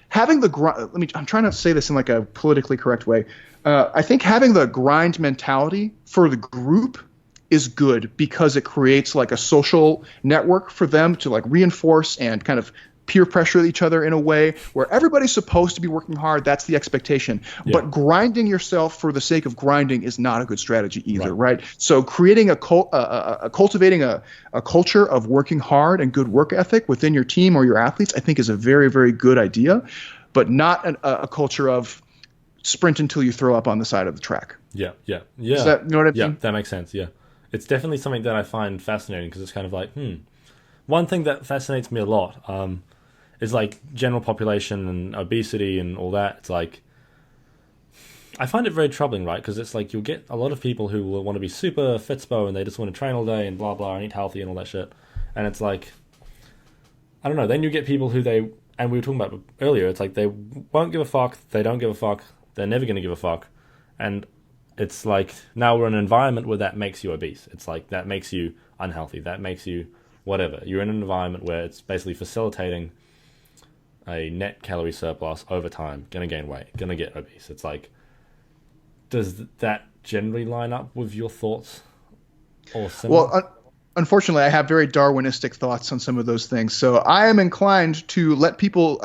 Speaker 2: having the grind. I'm trying to say this in like a politically correct way. I think having the grind mentality for the group is good because it creates like a social network for them to like reinforce and kind of peer pressure each other in a way where everybody's supposed to be working hard. That's the expectation. Yeah. But grinding yourself for the sake of grinding is not a good strategy either, right? So creating cultivating a culture of working hard and good work ethic within your team or your athletes, I think is a very, very good idea, but not a culture of sprint until you throw up on the side of the track.
Speaker 1: Yeah.
Speaker 2: Does that, you know what I mean?
Speaker 1: Yeah, that makes sense, yeah. It's definitely something that I find fascinating because it's kind of like, one thing that fascinates me a lot is like general population and obesity and all that. It's like, I find it very troubling, right? Because it's like you'll get a lot of people who will want to be super fitspo and they just want to train all day and blah, blah, and eat healthy and all that shit. And it's like, I don't know. Then you get people who and we were talking about earlier, it's like they won't give a fuck, they don't give a fuck, they're never going to give a fuck. And it's like now we're in an environment where that makes you obese. It's like that makes you unhealthy. That makes you whatever. You're in an environment where it's basically facilitating a net calorie surplus over time. Gonna gain weight. Gonna get obese. It's like, does that generally line up with your thoughts or similar?
Speaker 2: Well, unfortunately, I have very Darwinistic thoughts on some of those things. So I am inclined to let people.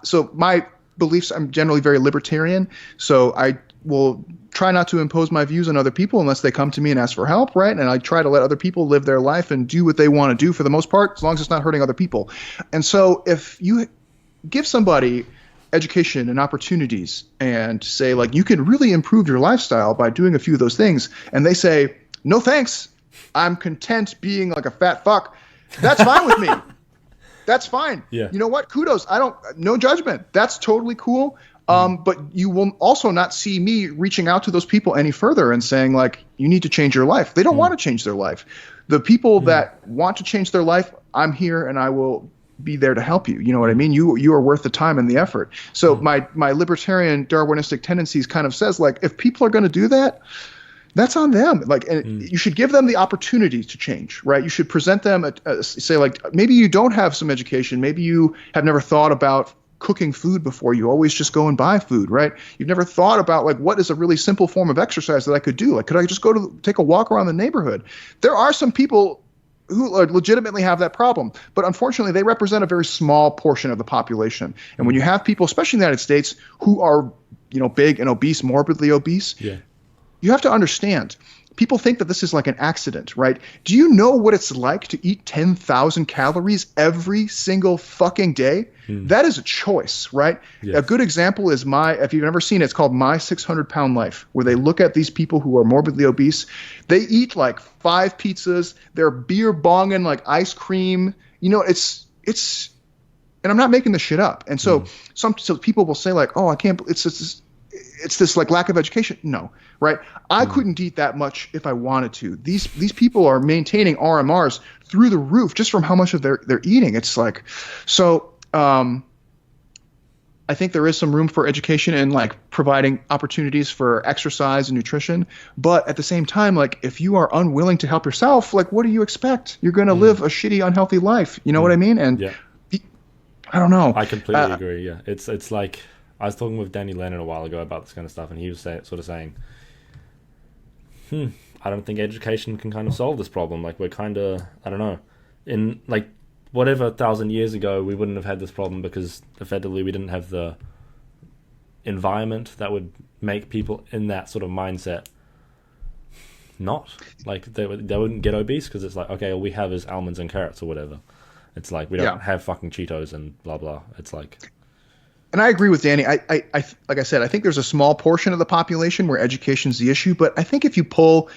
Speaker 2: So my beliefs, I'm generally very libertarian. So I will try not to impose my views on other people unless they come to me and ask for help, right? And I try to let other people live their life and do what they want to do for the most part, as long as it's not hurting other people. And so if you give somebody education and opportunities and say, like, you can really improve your lifestyle by doing a few of those things, and they say, no thanks, I'm content being like a fat fuck, that's fine with me. That's fine.
Speaker 1: Yeah.
Speaker 2: You know what? Kudos. No judgment. That's totally cool. But you will also not see me reaching out to those people any further and saying, like, you need to change your life. They don't want to change their life. The people that want to change their life, I'm here and I will be there to help you. You know what I mean? You are worth the time and the effort. So my libertarian Darwinistic tendencies kind of says, like, if people are going to do that, that's on them. Like, and you should give them the opportunity to change, right? You should present them, say, like, maybe you don't have some education. Maybe you have never thought about cooking food before. You always just go and buy food, right? You've never thought about, like, what is a really simple form of exercise that I could do? Like, could I just take a walk around the neighborhood? There are some people who legitimately have that problem, but unfortunately they represent a very small portion of the population. And when you have people, especially in the United States, who are, big and obese, morbidly obese, you have to understand, people think that this is like an accident, right? Do you know what it's like to eat 10,000 calories every single fucking day? That is a choice, right? Yes. A good example is if you've never seen it, it's called My 600-Pound Life, where they look at these people who are morbidly obese. They eat like 5 pizzas. They're beer bonging like ice cream. It's, and I'm not making this shit up. And so some people will say, like, oh, I can't, it's this like lack of education. No, right? I couldn't eat that much if I wanted to. These people are maintaining RMRs through the roof just from how much of they're eating. It's like, so I think there is some room for education and like providing opportunities for exercise and nutrition. But at the same time, like, if you are unwilling to help yourself, like, what do you expect? You're going to live a shitty, unhealthy life. You know what I mean? And I don't know.
Speaker 1: I completely agree. Yeah. It's like, I was talking with Danny Lennon a while ago about this kind of stuff, and he was sort of saying, I don't think education can kind of solve this problem. Like, we're kind of, I don't know, in like whatever 1,000 years ago, we wouldn't have had this problem because effectively we didn't have the environment that would make people in that sort of mindset not like they wouldn't get obese because it's like, okay, all we have is almonds and carrots or whatever. It's like we don't have fucking Cheetos and blah blah. It's like,
Speaker 2: and I agree with Danny. I like I said, I think there's a small portion of the population where education's the issue, but I think if you pull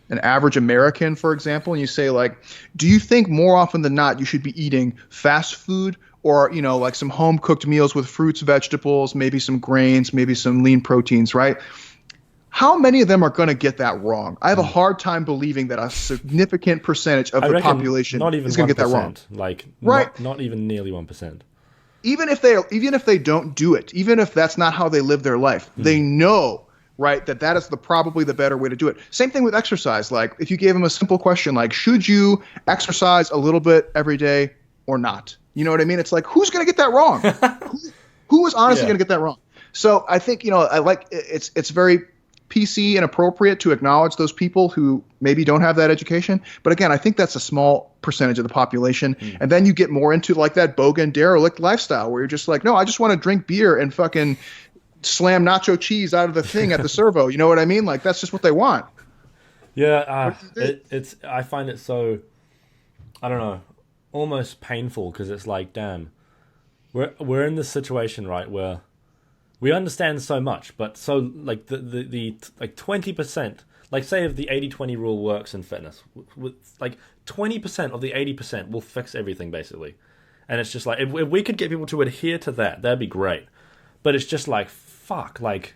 Speaker 2: an average American, for example, and you say, like, do you think more often than not you should be eating fast food or, you know, like some home cooked meals with fruits, vegetables, maybe some grains, maybe some lean proteins, right? How many of them are going to get that wrong? I have a hard time believing that a significant percentage of the population is going to get that wrong.
Speaker 1: Like,
Speaker 2: right?
Speaker 1: Not even nearly 1%.
Speaker 2: Even if they don't do it, even if that's not how they live their life, they know, right, that is probably the better way to do it. Same thing with exercise. Like, if you gave them a simple question like, should you exercise a little bit every day or not? You know what I mean? It's like, who's going to get that wrong? Who is honestly going to get that wrong? So I think, you know, I like it's very PC and appropriate to acknowledge those people who maybe don't have that education. But again, I think that's a small percentage of the population. And then you get more into like that bogan derelict lifestyle where you're just like, no, I just want to drink beer and fucking slam nacho cheese out of the thing at the servo. You know what I mean? Like, that's just what they want.
Speaker 1: Yeah. I find it so, I don't know, almost painful because it's like, damn, we're in this situation, right, where we understand so much, but so like the like 20%, like say if the 80-20 rule works in fitness, with like 20% of the 80% will fix everything basically. And it's just like, if we could get people to adhere to that, that'd be great. But it's just like, fuck, like,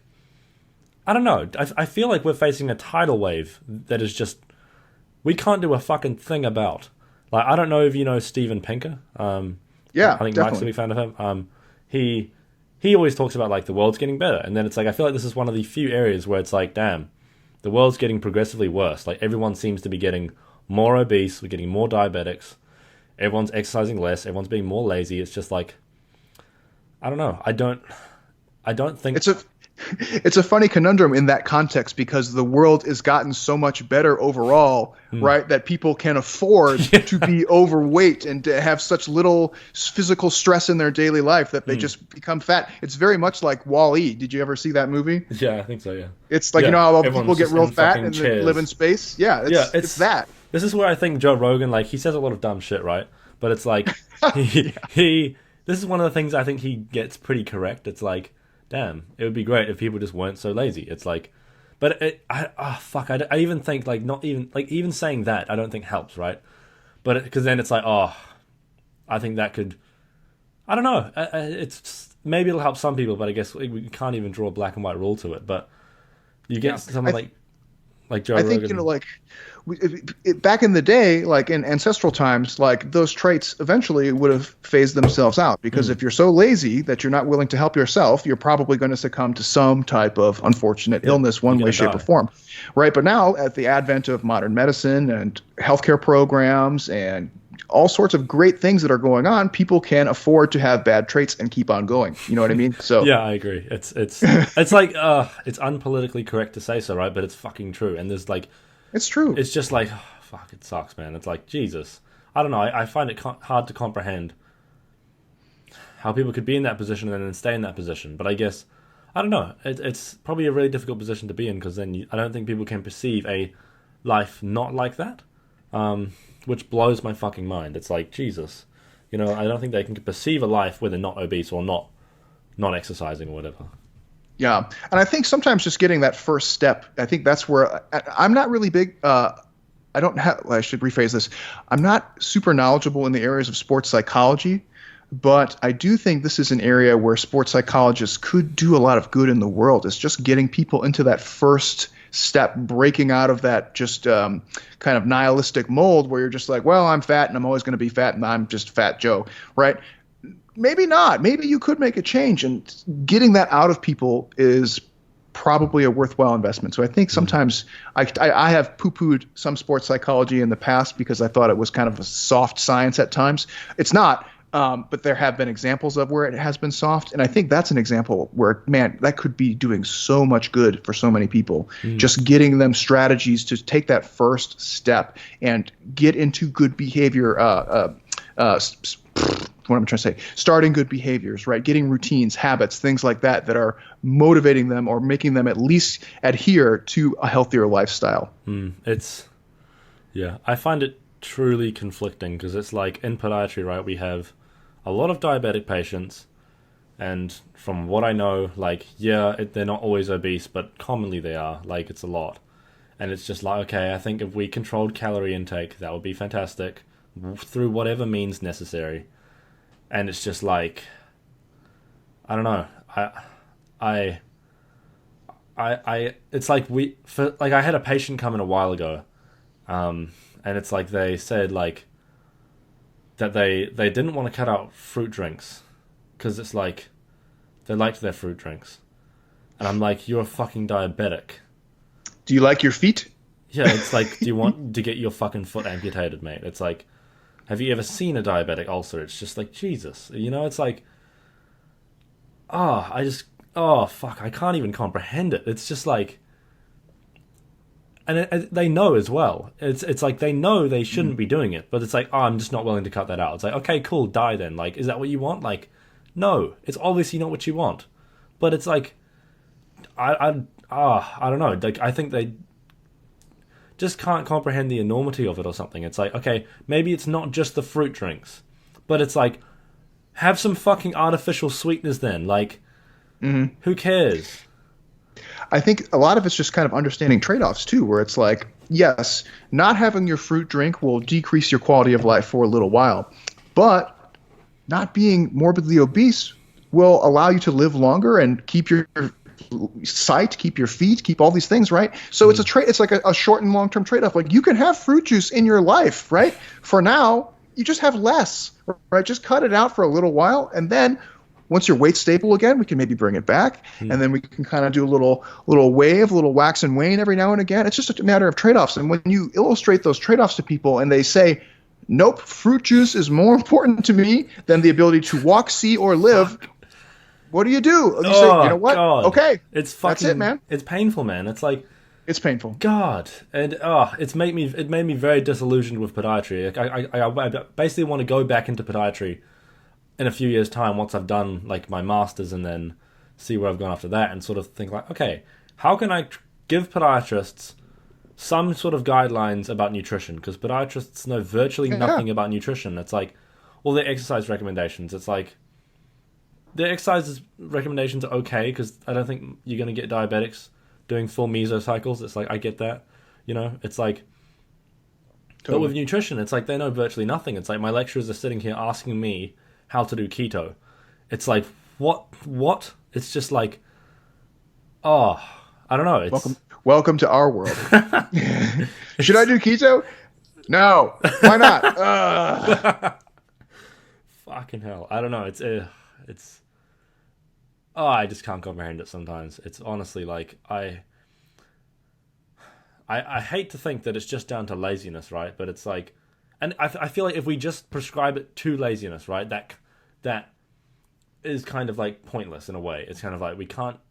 Speaker 1: I don't know. I feel like we're facing a tidal wave that is just, we can't do a fucking thing about. Like, I don't know if you know Steven Pinker.
Speaker 2: Yeah,
Speaker 1: I think
Speaker 2: definitely.
Speaker 1: Mike's a big fan of him. He always talks about like the world's getting better, and then it's like I feel like this is one of the few areas where it's like, damn, the world's getting progressively worse. Like everyone seems to be getting more obese, we're getting more diabetics, everyone's exercising less, everyone's being more lazy. It's just like, I don't know. I don't think
Speaker 2: it's a funny conundrum in that context because the world has gotten so much better overall, right? That people can afford to be overweight and to have such little physical stress in their daily life that they just become fat. It's very much like Wall-E. Did you ever see that movie?
Speaker 1: Yeah, I think so. Yeah.
Speaker 2: It's like, you know how people get real fat and they live in space. Yeah. It's that.
Speaker 1: This is where I think Joe Rogan, like, he says a lot of dumb shit, right? But it's like he this is one of the things I think he gets pretty correct. It's like, damn, it would be great if people just weren't so lazy. It's like, but I even think like not even like even saying that I don't think helps, right? But because then it's like, oh, I think that could, I don't know. It's just, maybe it'll help some people, but I guess we can't even draw a black and white rule to it. But you get someone like Joe Rogan.
Speaker 2: I think, you know, like back in the day, like in ancestral times, like those traits eventually would have phased themselves out because if you're so lazy that you're not willing to help yourself, you're probably going to succumb to some type of unfortunate illness one way, shape, or form. Right. But now at the advent of modern medicine and healthcare programs and all sorts of great things that are going on, people can afford to have bad traits and keep on going. You know what I mean? So
Speaker 1: yeah, I agree. It's like it's unpolitically correct to say so, right? But it's fucking true. And there's like,
Speaker 2: it's true.
Speaker 1: It's just like, oh, fuck, it sucks, man. It's like, Jesus. I don't know. I find it hard to comprehend how people could be in that position and then stay in that position. But I guess, I don't know. It's probably a really difficult position to be in because then I don't think people can perceive a life not like that, which blows my fucking mind. It's like, Jesus. You know, I don't think they can perceive a life where they're not obese or not exercising or whatever.
Speaker 2: Yeah. And I think sometimes just getting that first step, I think that's where I'm not really big. I should rephrase this. I'm not super knowledgeable in the areas of sports psychology, but I do think this is an area where sports psychologists could do a lot of good in the world. It's just getting people into that first step, breaking out of that just kind of nihilistic mold where you're just like, well, I'm fat and I'm always going to be fat and I'm just Fat Joe, right? Maybe not. Maybe you could make a change, and getting that out of people is probably a worthwhile investment. So I think sometimes I have poo-pooed some sports psychology in the past because I thought it was kind of a soft science at times. It's not, but there have been examples of where it has been soft, and I think that's an example where, man, that could be doing so much good for so many people. Just getting them strategies to take that first step and get into good behavior what am I trying to say? Starting good behaviors, right? Getting routines, habits, things like that that are motivating them or making them at least adhere to a healthier lifestyle.
Speaker 1: Yeah, I find it truly conflicting because it's like in podiatry, right? We have a lot of diabetic patients, and from what I know, like, yeah, they're not always obese, but commonly they are. Like, it's a lot. And it's just like, okay, I think if we controlled calorie intake, that would be fantastic through whatever means necessary. And it's just like, I don't know. It's like I had a patient come in a while ago, and it's like they said like that they didn't want to cut out fruit drinks because it's like they liked their fruit drinks, and I'm like, you're a fucking diabetic.
Speaker 2: Do you like your feet?
Speaker 1: Yeah, it's like, do you want to get your fucking foot amputated, mate? It's like, have you ever seen a diabetic ulcer? It's just like, Jesus, you know. It's like, fuck, I can't even comprehend it. It's just like, and they know as well. It's like they know they shouldn't be doing it, but it's like, oh, I'm just not willing to cut that out. It's like, okay, cool, die then. Like, is that what you want? Like, no, it's obviously not what you want. But it's like, I don't know. Like, I think they just can't comprehend the enormity of it or something. It's like, okay, maybe it's not just the fruit drinks, but it's like, have some fucking artificial sweeteners then. Like, who cares?
Speaker 2: I think a lot of it's just kind of understanding trade-offs too, where it's like, yes, not having your fruit drink will decrease your quality of life for a little while, but not being morbidly obese will allow you to live longer and keep your sight, keep your feet, keep all these things, right? So it's a trade. It's like a short and long-term trade-off. Like, you can have fruit juice in your life, right? For now, you just have less, right? Just cut it out for a little while, and then once your weight's stable again, we can maybe bring it back, and then we can kind of do a little wave, a little wax and wane every now and again. It's just a matter of trade-offs. And when you illustrate those trade-offs to people and they say, nope, fruit juice is more important to me than the ability to walk, see, or live, what do? You say, you know what?
Speaker 1: God.
Speaker 2: Okay,
Speaker 1: it's fucking,
Speaker 2: that's it, man.
Speaker 1: It's painful, man. It's like,
Speaker 2: it's painful.
Speaker 1: God, and it made me very disillusioned with podiatry. Like, I basically want to go back into podiatry in a few years' time once I've done like my masters, and then see where I've gone after that, and sort of think like, okay, how can I give podiatrists some sort of guidelines about nutrition? Because podiatrists know virtually nothing about nutrition. It's like all their exercise recommendations. It's like their exercise recommendations are okay because I don't think you're going to get diabetics doing full mesocycles. It's like, I get that, you know. It's like, totally. But with nutrition, it's like they know virtually nothing. It's like my lecturers are sitting here asking me how to do keto. It's like, what? It's just like, I don't know. It's...
Speaker 2: Welcome to our world. Should I do keto? No. Why not?
Speaker 1: Fucking hell. I don't know. It's. I just can't comprehend it sometimes. It's honestly like I hate to think that it's just down to laziness, right? But it's like, and I feel like if we just prescribe it to laziness, right, that is kind of like pointless in a way. It's kind of like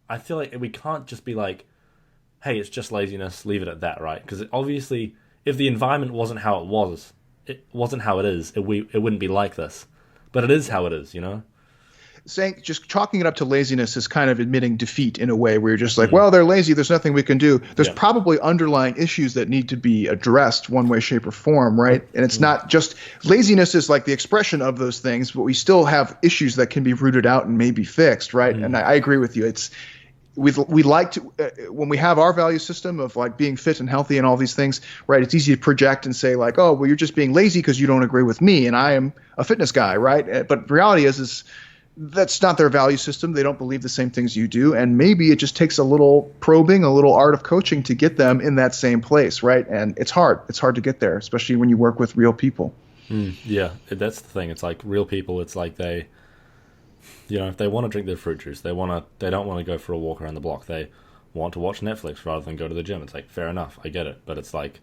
Speaker 1: I feel like we can't just be like, hey, it's just laziness, leave it at that, right? Because obviously, if the environment wasn't how it wasn't how it is, it wouldn't be like this. But it is how it is, you know?
Speaker 2: Just chalking it up to laziness is kind of admitting defeat in a way where you're just like, well, they're lazy, there's nothing we can do. There's probably underlying issues that need to be addressed one way, shape, or form, right? And it's not just laziness is like the expression of those things, but we still have issues that can be rooted out and maybe fixed, right? And I agree with you. It's we like to when we have our value system of like being fit and healthy and all these things, right? It's easy to project and say like, oh, well, you're just being lazy because you don't agree with me, and I am a fitness guy, right? But reality is that's not their value system. They don't believe the same things you do. And maybe it just takes a little probing, a little art of coaching to get them in that same place, right? And it's hard. It's hard to get there, especially when you work with real people.
Speaker 1: Yeah, that's the thing. It's like real people, it's like they, you know, if they want to drink their fruit juice, they don't want to go for a walk around the block. They want to watch Netflix rather than go to the gym. It's like, fair enough. I get it. But it's like,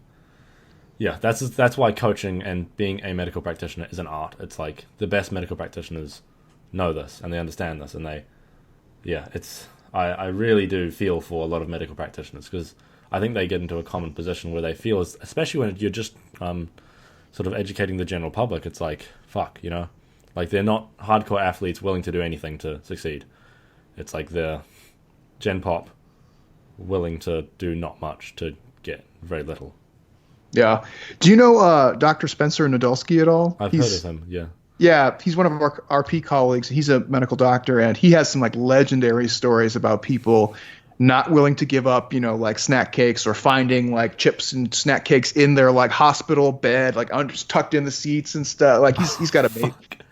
Speaker 1: yeah, that's why coaching and being a medical practitioner is an art. It's like the best medical practitioners know this and they understand this, and I really do feel for a lot of medical practitioners because I think they get into a common position where they feel, especially when you're just sort of educating the general public, it's like, fuck, you know? Like, they're not hardcore athletes willing to do anything to succeed. It's like they're Gen Pop willing to do not much to get very little.
Speaker 2: Yeah. Do you know Dr. Spencer Nadolsky at all?
Speaker 1: I've heard of him, yeah.
Speaker 2: Yeah, he's one of our RP colleagues. He's a medical doctor, and he has some like legendary stories about people not willing to give up, like snack cakes, or finding like chips and snack cakes in their like hospital bed, like just tucked in the seats and stuff. Like he's got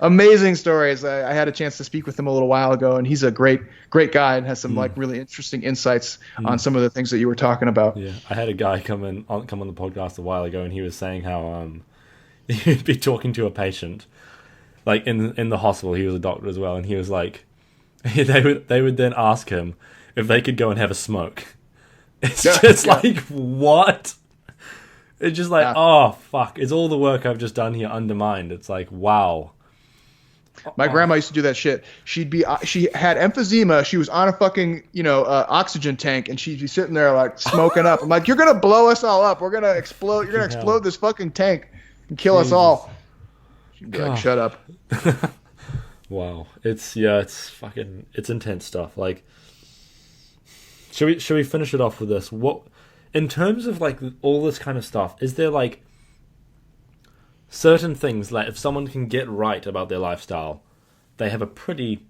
Speaker 2: amazing stories. I had a chance to speak with him a little while ago, and he's a great guy and has some like really interesting insights on some of the things that you were talking about.
Speaker 1: Yeah, I had a guy come on the podcast a while ago, and he was saying how he'd be talking to a patient, like in the hospital. He was a doctor as well, and he was like, they would then ask him if they could go and have a smoke. It's just like, what? It's just like, oh fuck, is all the work I've just done here undermined? It's like, wow.
Speaker 2: My grandma used to do that shit. She had emphysema. She was on a fucking, oxygen tank, and she'd be sitting there like smoking up. I'm like, you're going to blow us all up. We're going to explode. You're going to explode this fucking tank and kill us all. She'd be like, shut up.
Speaker 1: Wow. It's intense stuff. Like, should we finish it off with this? What, in terms of like all this kind of stuff, is there like certain things, like if someone can get right about their lifestyle, they have a pretty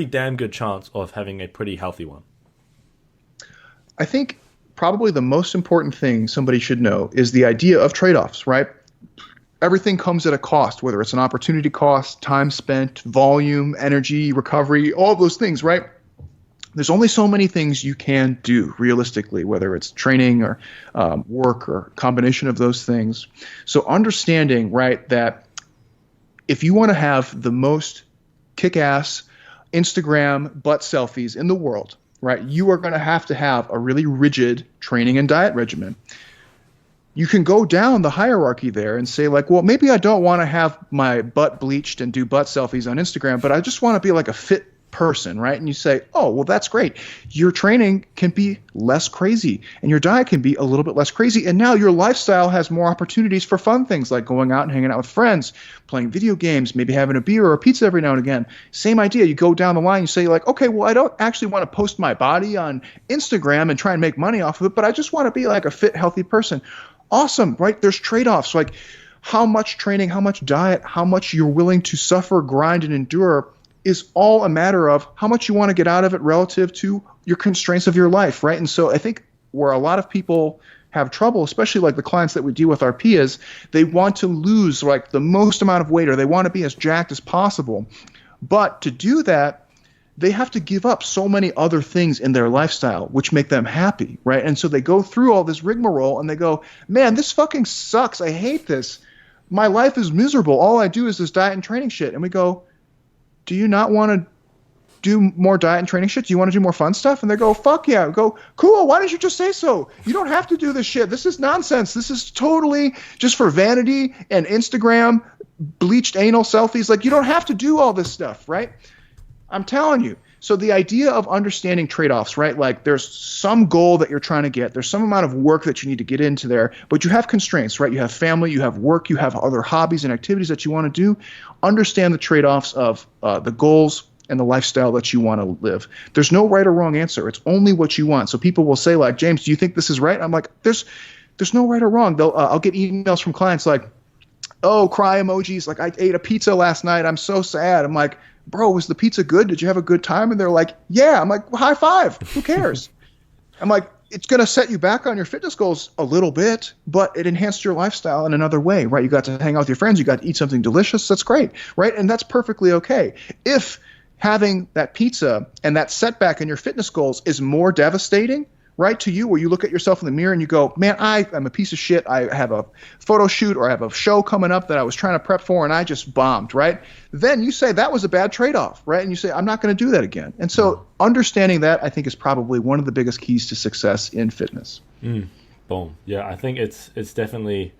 Speaker 1: damn good chance of having a pretty healthy one?
Speaker 2: I think probably the most important thing somebody should know is the idea of trade-offs, right? Everything comes at a cost, whether it's an opportunity cost, time spent, volume, energy, recovery, all those things, right? There's only so many things you can do realistically, whether it's training or work or a combination of those things. So understanding, right, that if you want to have the most kick-ass Instagram butt selfies in the world, right, you are going to have a really rigid training and diet regimen. You can go down the hierarchy there and say like, well, maybe I don't want to have my butt bleached and do butt selfies on Instagram, but I just want to be like a fit person, right? And you say, oh, well, that's great. Your training can be less crazy and your diet can be a little bit less crazy. And now your lifestyle has more opportunities for fun things like going out and hanging out with friends, playing video games, maybe having a beer or a pizza every now and again. Same idea. You go down the line, you say like, okay, well, I don't actually want to post my body on Instagram and try and make money off of it, but I just want to be like a fit, healthy person. Awesome, right? There's trade-offs, like how much training, how much diet, how much you're willing to suffer, grind, and endure is all a matter of how much you want to get out of it relative to your constraints of your life, right? And so I think where a lot of people have trouble, especially like the clients that we deal with RP, is they want to lose like the most amount of weight, or they want to be as jacked as possible. But to do that, they have to give up so many other things in their lifestyle which make them happy, right? And so they go through all this rigmarole and they go, man, this fucking sucks. I hate this. My life is miserable. All I do is this diet and training shit. And we go, do you not want to do more diet and training shit? Do you want to do more fun stuff? And they go, fuck yeah. We go, cool. Why didn't you just say so? You don't have to do this shit. This is nonsense. This is totally just for vanity and Instagram, bleached anal selfies. Like, you don't have to do all this stuff, right? I'm telling you. So the idea of understanding trade-offs, right? Like there's some goal that you're trying to get. There's some amount of work that you need to get into there, but you have constraints, right? You have family, you have work, you have other hobbies and activities that you want to do. Understand the trade-offs of the goals and the lifestyle that you want to live. There's no right or wrong answer. It's only what you want. So people will say like, James, do you think this is right? I'm like, there's no right or wrong. I'll get emails from clients like, oh, cry emojis. Like, I ate a pizza last night. I'm so sad. I'm like, bro, was the pizza good? Did you have a good time? And they're like, yeah. I'm like, well, high five. Who cares? I'm like, it's going to set you back on your fitness goals a little bit, but it enhanced your lifestyle in another way, right? You got to hang out with your friends. You got to eat something delicious. That's great, right? And that's perfectly okay. If having that pizza and that setback in your fitness goals is more devastating, right, to you, where you look at yourself in the mirror and you go, man, I'm a piece of shit. I have a photo shoot or I have a show coming up that I was trying to prep for and I just bombed, right? Then you say that was a bad trade-off, right? And you say, I'm not going to do that again. And so understanding that, I think, is probably one of the biggest keys to success in fitness.
Speaker 1: Boom. Yeah, I think it's definitely,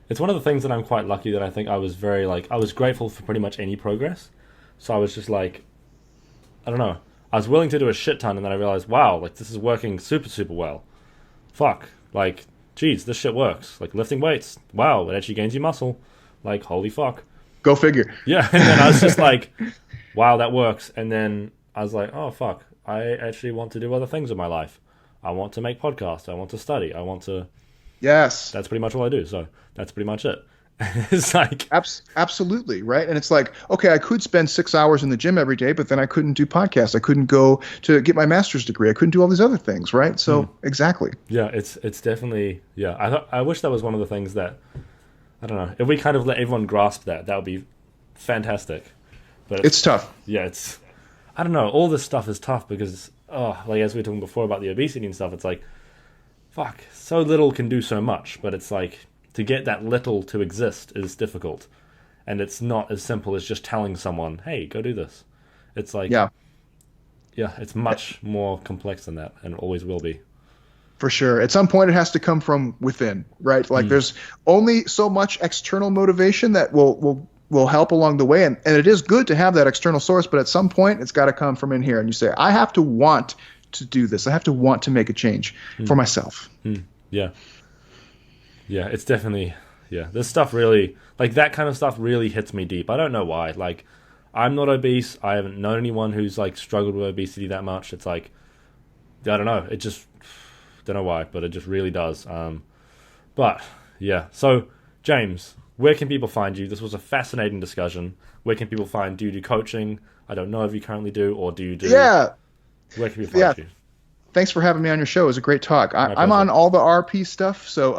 Speaker 1: it's one of the things that I'm quite lucky that I think I was I was grateful for pretty much any progress. So I was just like, I don't know. I was willing to do a shit ton, and then I realized, wow, like, this is working super, super well. Fuck. Like, geez, this shit works. Like, lifting weights. Wow, it actually gains you muscle. Like, holy fuck.
Speaker 2: Go figure.
Speaker 1: Yeah, and then I was just like, wow, that works. And then I was like, oh, fuck, I actually want to do other things in my life. I want to make podcasts. I want to study. I want to...
Speaker 2: Yes.
Speaker 1: That's pretty much all I do. So that's pretty much it. It's like...
Speaker 2: Absolutely, right? And it's like, okay, I could spend 6 hours in the gym every day, but then I couldn't do podcasts. I couldn't go to get my master's degree. I couldn't do all these other things, right? So exactly.
Speaker 1: Yeah, it's definitely... Yeah, I wish that was one of the things that... I don't know. If we kind of let everyone grasp that would be fantastic. But
Speaker 2: it's tough.
Speaker 1: Yeah, it's... I don't know. All this stuff is tough because... like as we were talking before about the obesity and stuff, it's like, fuck, so little can do so much, but it's like, to get that little to exist is difficult. And it's not as simple as just telling someone, hey, go do this. It's like, yeah, it's much more complex than that, and it always will be.
Speaker 2: For sure. At some point, it has to come from within, right? Like there's only so much external motivation that will help along the way. And it is good to have that external source, but at some point it's got to come from in here. And you say, I have to want to do this. I have to want to make a change for myself.
Speaker 1: Yeah. Yeah, it's definitely, this stuff really, like that kind of stuff really hits me deep. I don't know why. Like, I'm not obese. I haven't known anyone who's like struggled with obesity that much. It's like, I don't know. It just, don't know why, but it just really does. But yeah. So James, where can people find you? This was a fascinating discussion. Where can people find you? Do coaching? I don't know if you currently do, or do you do?
Speaker 2: Yeah.
Speaker 1: Where can people find you?
Speaker 2: Thanks for having me on your show. It was a great talk. I'm on all the RP stuff. So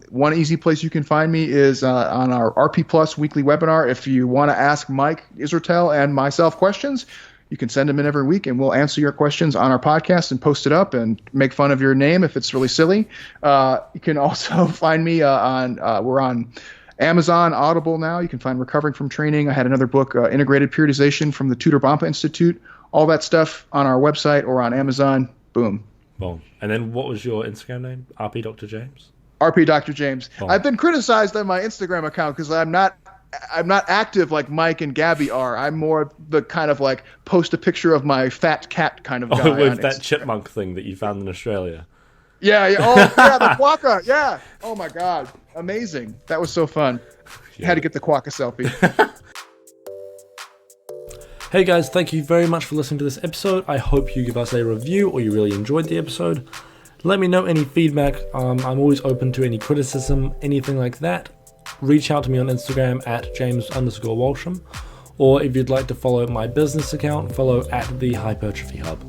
Speaker 2: one easy place you can find me is on our RP Plus weekly webinar. If you want to ask Mike Israetel and myself questions, you can send them in every week, and we'll answer your questions on our podcast and post it up and make fun of your name if it's really silly. You can also find me we're on Amazon, Audible now. You can find Recovering from Training. I had another book, Integrated Periodization from the Tudor Bompa Institute. All that stuff on our website or on Amazon. Boom.
Speaker 1: Boom. And then what was your Instagram name? RP Dr. James?
Speaker 2: RP Dr. James.
Speaker 1: Boom.
Speaker 2: I've been criticized on my Instagram account because I'm not active like Mike and Gabby are. I'm more the kind of like post a picture of my fat cat kind of guy.
Speaker 1: With that chipmunk thing that you found in Australia.
Speaker 2: Yeah. Oh, yeah, the quokka. Yeah. Oh, my God. Amazing. That was so fun. Yeah. Had to get the quokka selfie.
Speaker 1: Hey guys, thank you very much for listening to this episode. I hope you give us a review or you really enjoyed the episode. Let me know any feedback. I'm always open to any criticism, anything like that. Reach out to me on Instagram at James_Walsham. Or if you'd like to follow my business account, follow at the Hypertrophy Hub.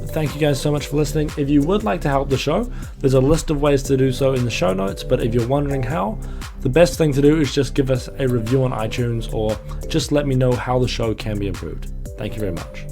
Speaker 1: Thank you guys so much for listening. If you would like to help the show, there's a list of ways to do so in the show notes, but if you're wondering how, the best thing to do is just give us a review on iTunes or just let me know how the show can be improved. Thank you very much.